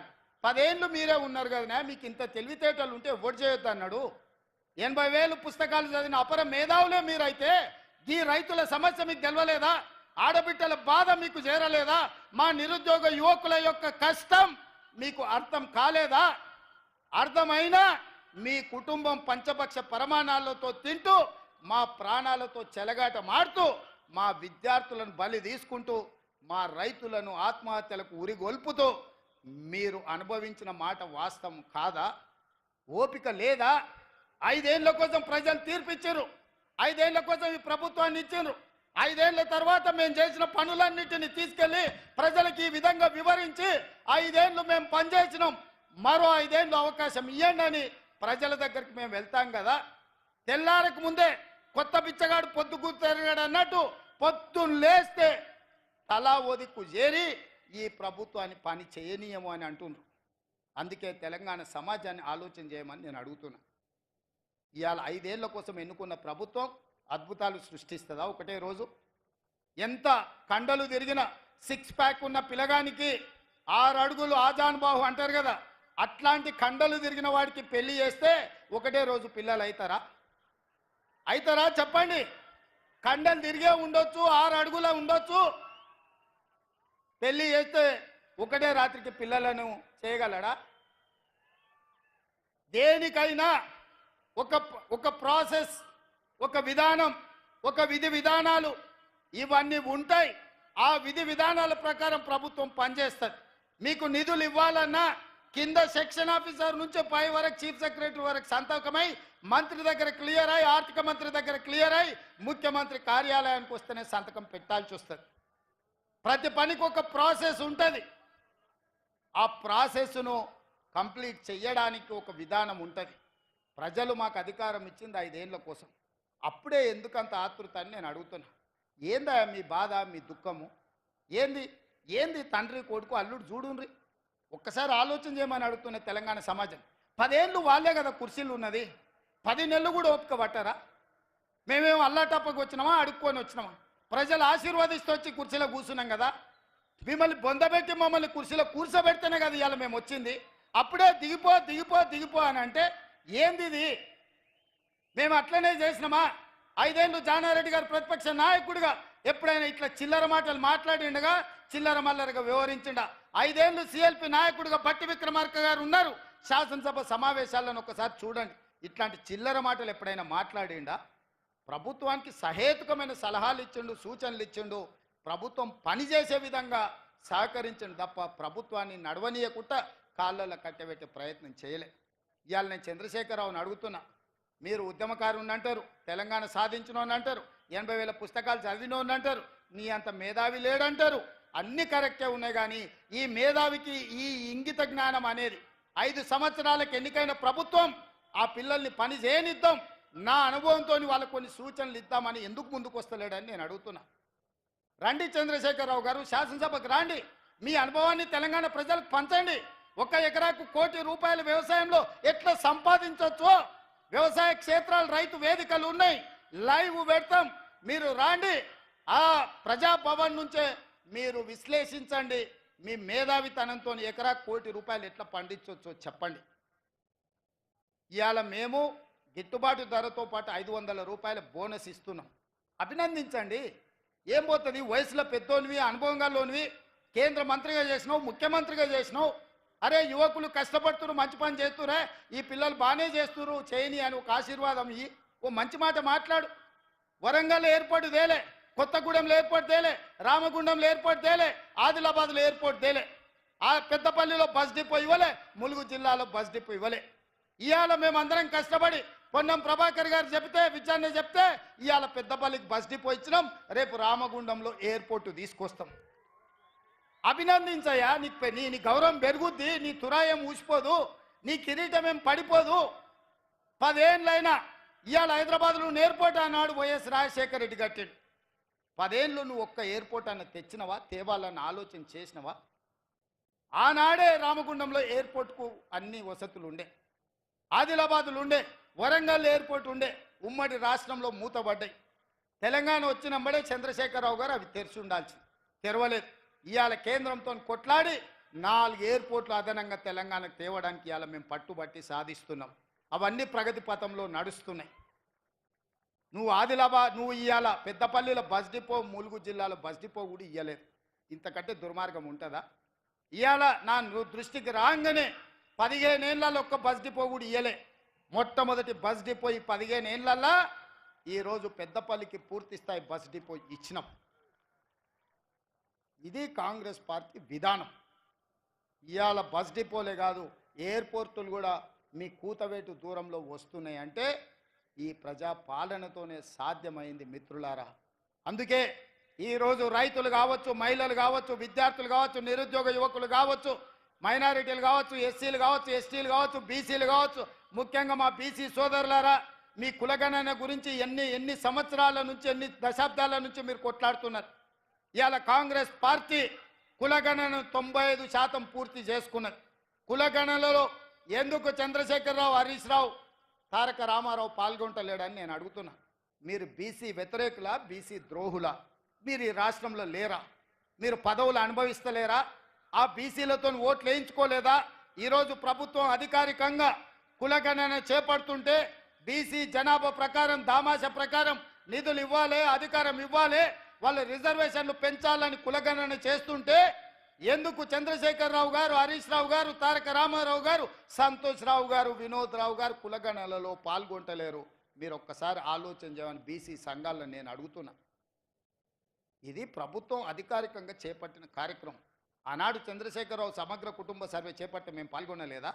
Speaker 1: 10 ఏళ్ళు మీరే ఉన్నారు కదా, మీకు ఇంత తెలివితేటలు ఉంటే ఓటు చేయొద్దు అన్నాడు. 80,000 పుస్తకాలు చదివిన అపర మేధావులే మీరైతే ఈ రైతుల సమస్య మీకు తెలవలేదా? ఆడబిడ్డల బాధ మీకు చేరలేదా? మా నిరుద్యోగ యువకుల యొక్క కష్టం మీకు అర్థం కాలేదా? అర్థమైనా మీ కుటుంబం పంచపక్ష పరమాణాలతో తింటూ, మా ప్రాణాలతో చెలగాట మాడుతూ, మా విద్యార్థులను బలి తీసుకుంటూ, మా రైతులను ఆత్మహత్యలకు ఉరిగొల్పుతూ మీరు అనుభవించిన మాట వాస్తవం కాదా? ఓపిక లేదా? 5 ఏళ్ల కోసం ప్రజలు తీర్పిచ్చారు, 5 ఏళ్ల కోసం ఈ ప్రభుత్వాన్ని ఇచ్చారు. 5 ఏళ్ల తర్వాత మేము చేసిన పనులన్నిటిని తీసుకెళ్లి ప్రజలకు ఈ విధంగా వివరించి 5 ఏళ్ళు మేము పనిచేసినాం, మరో 5 ఏళ్ళు అవకాశం ఇవ్వండి అని ప్రజల దగ్గరికి మేము వెళ్తాం కదా. తెల్లారకు ముందే కొత్త బిచ్చగాడు పొద్దుకు తిరగాడు అన్నట్టు పొద్దున్న లేస్తే తలా ఒదిక్కు చేరి ఈ ప్రభుత్వాన్ని పని చేయనీయము అని అంటున్నారు. అందుకే తెలంగాణ సమాజాన్ని ఆలోచన చేయమని నేను అడుగుతున్నా. ఇవాళ 5 ఏళ్ల కోసం ఎన్నుకున్న ప్రభుత్వం అద్భుతాలు సృష్టిస్తుందా ఒకటే రోజు? ఎంత కండలు తిరిగిన 6 ప్యాక్ ఉన్న పిల్లగానికి 6 అడుగులు ఆజానుబాహు అంటారు కదా, అట్లాంటి కండలు తిరిగిన వాడికి పెళ్లి చేస్తే ఒకటే రోజు పిల్లలు అవుతారా చెప్పండి? కండలు తిరిగే ఉండొచ్చు, 6 అడుగుల ఉండొచ్చు, పెళ్లి చేస్తే ఒకటే రాత్రికి పిల్లలను చేయగలడా? దేనికైనా ఒక ప్రాసెస్, ఒక విధానం, ఒక విధి విధానాలు ఇవన్నీ ఉంటాయి. ఆ విధి విధానాల ప్రకారం ప్రభుత్వం పనిచేస్తుంది. మీకు నిధులు ఇవ్వాలన్నా కింద సెక్షన్ ఆఫీసర్ నుంచి పై వరకు చీఫ్ సెక్రటరీ వరకు సంతకమై మంత్రి దగ్గర క్లియర్ అయి, ఆర్థిక మంత్రి దగ్గర క్లియర్ అయి, ముఖ్యమంత్రి కార్యాలయానికి వస్తేనే సంతకం పెట్టాల్సి వస్తుంది. ప్రతి పనికి ఒక ప్రాసెస్ ఉంటుంది. ఆ ప్రాసెస్ను కంప్లీట్ చేయడానికి ఒక విధానం ఉంటుంది. ప్రజలు మాకు అధికారం ఇచ్చింది 5 ఏళ్ల కోసం. అప్పుడే ఎందుకంత ఆతృత అని నేను అడుగుతున్నా. ఏందా మీ బాధ, మీ దుఃఖము? ఏంది తండ్రి కొడుకు అల్లుడు చూడుండ్రి, ఒక్కసారి ఆలోచన చేయమని అడుగుతున్న తెలంగాణ సమాజం. 10 ఏళ్ళు వాళ్ళే కదా కుర్చీలు ఉన్నది, 10 నెలలు కూడా ఓపిక పట్టారా? మేమేమో అల్లాటప్పకు వచ్చినామా, అడుక్కొని వచ్చినామా? ప్రజలు ఆశీర్వాదిస్తూ వచ్చి కుర్చీలో కూర్చున్నాం కదా. మిమ్మల్ని బొందబెట్టి మమ్మల్ని కుర్చీలో కూర్చోబెడితేనే కదా ఇవాళ మేము వచ్చింది. అప్పుడే దిగిపో దిగిపో దిగిపో అని అంటే ఏంది ఇది? మేము అట్లనే చేసినామా? 5 ఏళ్ళు జానారెడ్డి గారు ప్రతిపక్ష నాయకుడిగా ఎప్పుడైనా ఇట్లా చిల్లర మాటలు మాట్లాడిండగా, చిల్లర మల్లరగా వ్యవహరించిండా? 5 ఏళ్ళు సిఎల్పి నాయకుడిగా బట్టి విక్రమార్క గారు ఉన్నారు. శాసనసభ సమావేశాలను ఒకసారి చూడండి. ఇట్లాంటి చిల్లర మాటలు ఎప్పుడైనా మాట్లాడిండా? ప్రభుత్వానికి సహేతుకమైన సలహాలు ఇచ్చిండు, సూచనలు ఇచ్చిండు, ప్రభుత్వం పనిచేసే విధంగా సహకరించండి తప్ప ప్రభుత్వాన్ని నడవనీయకుండా కాళ్ళల్లో కట్టబెట్టే ప్రయత్నం చేయలే. ఇవాళ నేను చంద్రశేఖరరావుని అడుగుతున్నా, మీరు ఉద్యమకారుని అంటారు, తెలంగాణ సాధించినోని అంటారు, 80,000 పుస్తకాలు చదివినోని అంటారు, నీ అంత మేధావి లేడంటారు. అన్ని కరెక్టే ఉన్నాయి, కానీ ఈ మేధావికి ఈ ఇంగిత జ్ఞానం అనేది 5 సంవత్సరాలకు ఎన్నికైన ప్రభుత్వం ఆ పిల్లల్ని పని చేయనిద్దాం, నా అనుభవంతో వాళ్ళకు కొన్ని సూచనలు ఇద్దామని ఎందుకు ముందుకు వస్తలేడని నేను అడుగుతున్నా. రండి చంద్రశేఖరరావు గారు, శాసనసభకు రండి, మీ అనుభవాన్ని తెలంగాణ ప్రజలకు పంచండి. 1 ఎకరాకు ₹1 కోటి వ్యవసాయంలో ఎట్లా సంపాదించవచ్చో వ్యవసాయ క్షేత్రాలు, రైతు వేదికలు ఉన్నాయి, లైవ్ పెడతాం. మీరు రాండి, ఆ ప్రజాభవన్ నుంచే మీరు విశ్లేషించండి. మీ మేధావితనంతో ఎకరాకు ₹1 కోటి ఎట్లా పండించవచ్చో చెప్పండి. ఇవాళ మేము గిట్టుబాటు ధరతో పాటు ₹500 బోనస్ ఇస్తున్నాం. అభినందించండి. ఏం పోతుంది? వయసులో పెద్దోనివి, అనుభవంగా లోనివి, కేంద్ర మంత్రిగా చేసినావు, ముఖ్యమంత్రిగా చేసినావు. అరే యువకులు కష్టపడుతున్నారు, మంచి పని చేస్తురే, ఈ పిల్లలు బాగానే చేస్తున్నారు, చేయని అని ఒక ఆశీర్వాదం ఇయ్యి, ఓ మంచి మాట మాట్లాడు. వరంగల్ ఎయిర్పోర్ట్ తేలే, కొత్తగూడెంలో ఎయిర్పోర్ట్ తేలే, రామగుండంలో ఎయిర్పోర్ట్ తేలే, ఆదిలాబాద్లో ఎయిర్పోర్ట్ తేలే, ఆ పెద్దపల్లిలో బస్ డిపో ఇవ్వలే, ములుగు జిల్లాలో బస్ డిపో ఇవ్వలే. ఇవాళ మేమందరం కష్టపడి పొన్నం ప్రభాకర్ గారు చెప్తే, విచారణ చెప్తే ఇవాళ పెద్దపల్లికి బస్ డిపో ఇచ్చినాం, రేపు రామగుండంలో ఎయిర్పోర్ట్ తీసుకొస్తాం. అభినందించయ్యా, నీ గౌరవం పెరుగుద్ది, నీ తురాయం ఊసిపోదు, నీ కిరీటం ఏం పడిపోదు. 10 ఏళ్ళైనా ఇవాళ హైదరాబాద్లో ఎయిర్పోర్ట్ అన్నాడు వైఎస్ రాజశేఖర రెడ్డి కట్టాడు. 10 ఏళ్ళు నువ్వు ఒక్క ఎయిర్పోర్ట్ అన్న తెచ్చినవా, తేవాలన్న ఆలోచన చేసినవా? ఆనాడే రామగుండంలో ఎయిర్పోర్ట్కు అన్ని వసతులు ఉండే, ఆదిలాబాద్లు ఉండే, వరంగల్ ఎయిర్పోర్ట్ ఉండే, ఉమ్మడి రాష్ట్రంలో మూతబడ్డాయి. తెలంగాణ వచ్చినప్పుడే చంద్రశేఖరరావు గారు అవి తెరిచి ఉండాల్సింది, తెరవలేదు. ఇవాళ కేంద్రంతో కొట్లాడి 4 ఎయిర్పోర్ట్లు అదనంగా తెలంగాణకు తేవడానికి ఇవాళ మేము పట్టుబట్టి సాధిస్తున్నాం. అవన్నీ ప్రగతి పథంలో నడుస్తున్నాయి. నువ్వు ఆదిలాబాద్, నువ్వు ఇవాళ పెద్దపల్లిలో బస్ డిపో, ములుగు జిల్లాలో బస్ డిపో కూడా ఇవ్వలేదు. ఇంతకంటే దుర్మార్గం ఉంటుందా? ఇవాళ నా దృష్టికి రాగానే 15 ఏళ్లలో ఒక్క బస్ డిపో కూడా ఇవ్వలే. మొట్టమొదటి బస్ డిపో ఈ 15 ఏళ్లలో ఈరోజు పెద్దపల్లికి పూర్తి స్థాయి బస్ డిపో ఇచ్చినాం. ఇది కాంగ్రెస్ పార్టీ విధానం. ఇవాళ బస్ డిపోలే కాదు, ఎయిర్పోర్టులు కూడా మీ కూతవేటు దూరంలో వస్తున్నాయి అంటే ఈ ప్రజా పాలనతోనే సాధ్యమైంది మిత్రులారా. అందుకే ఈరోజు రైతులు కావచ్చు, మహిళలు కావచ్చు, విద్యార్థులు కావచ్చు, నిరుద్యోగ యువకులు కావచ్చు, మైనారిటీలు కావచ్చు, ఎస్సీలు కావచ్చు, ఎస్టీలు కావచ్చు, బీసీలు కావచ్చు, ముఖ్యంగా మా బీసీ సోదరులారా, మీ కులగణన గురించి ఎన్ని సంవత్సరాల నుంచి, ఎన్ని దశాబ్దాల నుంచి మీరు కొట్లాడుతున్నారు. ఇవాళ కాంగ్రెస్ పార్టీ కులగణన 95% పూర్తి చేసుకున్నది. కులగణనలో ఎందుకు చంద్రశేఖరరావు, హరీష్ రావు, తారక రామారావు పాల్గొంటలేడని నేను అడుగుతున్నా. మీరు బీసీ వ్యతిరేకులా, బీసీ ద్రోహులా? మీరు ఈ రాష్ట్రంలో లేరా? మీరు పదవులు అనుభవిస్తలేరా? ఆ బీసీలతో ఓట్లు వేయించుకోలేదా? ఈరోజు ప్రభుత్వం అధికారికంగా కులగణన చేపడుతుంటే బీసీ జనాభా ప్రకారం, దామాష ప్రకారం నిధులు ఇవ్వాలి, అధికారం ఇవ్వాలి, వాళ్ళ రిజర్వేషన్లు పెంచాలని కులగణన చేస్తుంటే ఎందుకు చంద్రశేఖరరావు గారు, హరీష్ రావు గారు, తారక రామారావు గారు, సంతోష్ రావు గారు, వినోద్ రావు గారు కులగణనలో పాల్గొంటలేరు? మీరు ఒక్కసారి ఆలోచన చేయమని బీసీ సంఘాలను నేను అడుగుతున్నా. ఇది ప్రభుత్వం అధికారికంగా చేపట్టిన కార్యక్రమం. ఆనాడు చంద్రశేఖరరావు సమగ్ర కుటుంబ సర్వే చేపట్టి మేము పాల్గొనలేదా?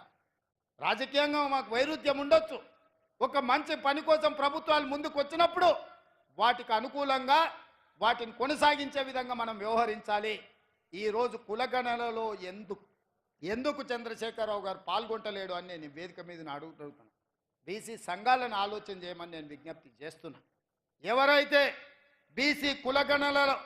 Speaker 1: రాజకీయంగా మాకు వైరుధ్యం ఉండొచ్చు, ఒక మంచి పని కోసం ప్రభుత్వాలు ముందుకు వచ్చినప్పుడు వాటికి అనుకూలంగా వాటిని కొనసాగించే విధంగా మనం వ్యవహరించాలి. ఈరోజు కులగణనలో ఎందుకు చంద్రశేఖరరావు గారు పాల్గొంటలేడు అని నేను వేదిక మీద అడుగుతున్నాను. బీసీ సంఘాలను ఆలోచన చేయమని నేను విజ్ఞప్తి చేస్తున్నా. ఎవరైతే బీసీ కులగణనలో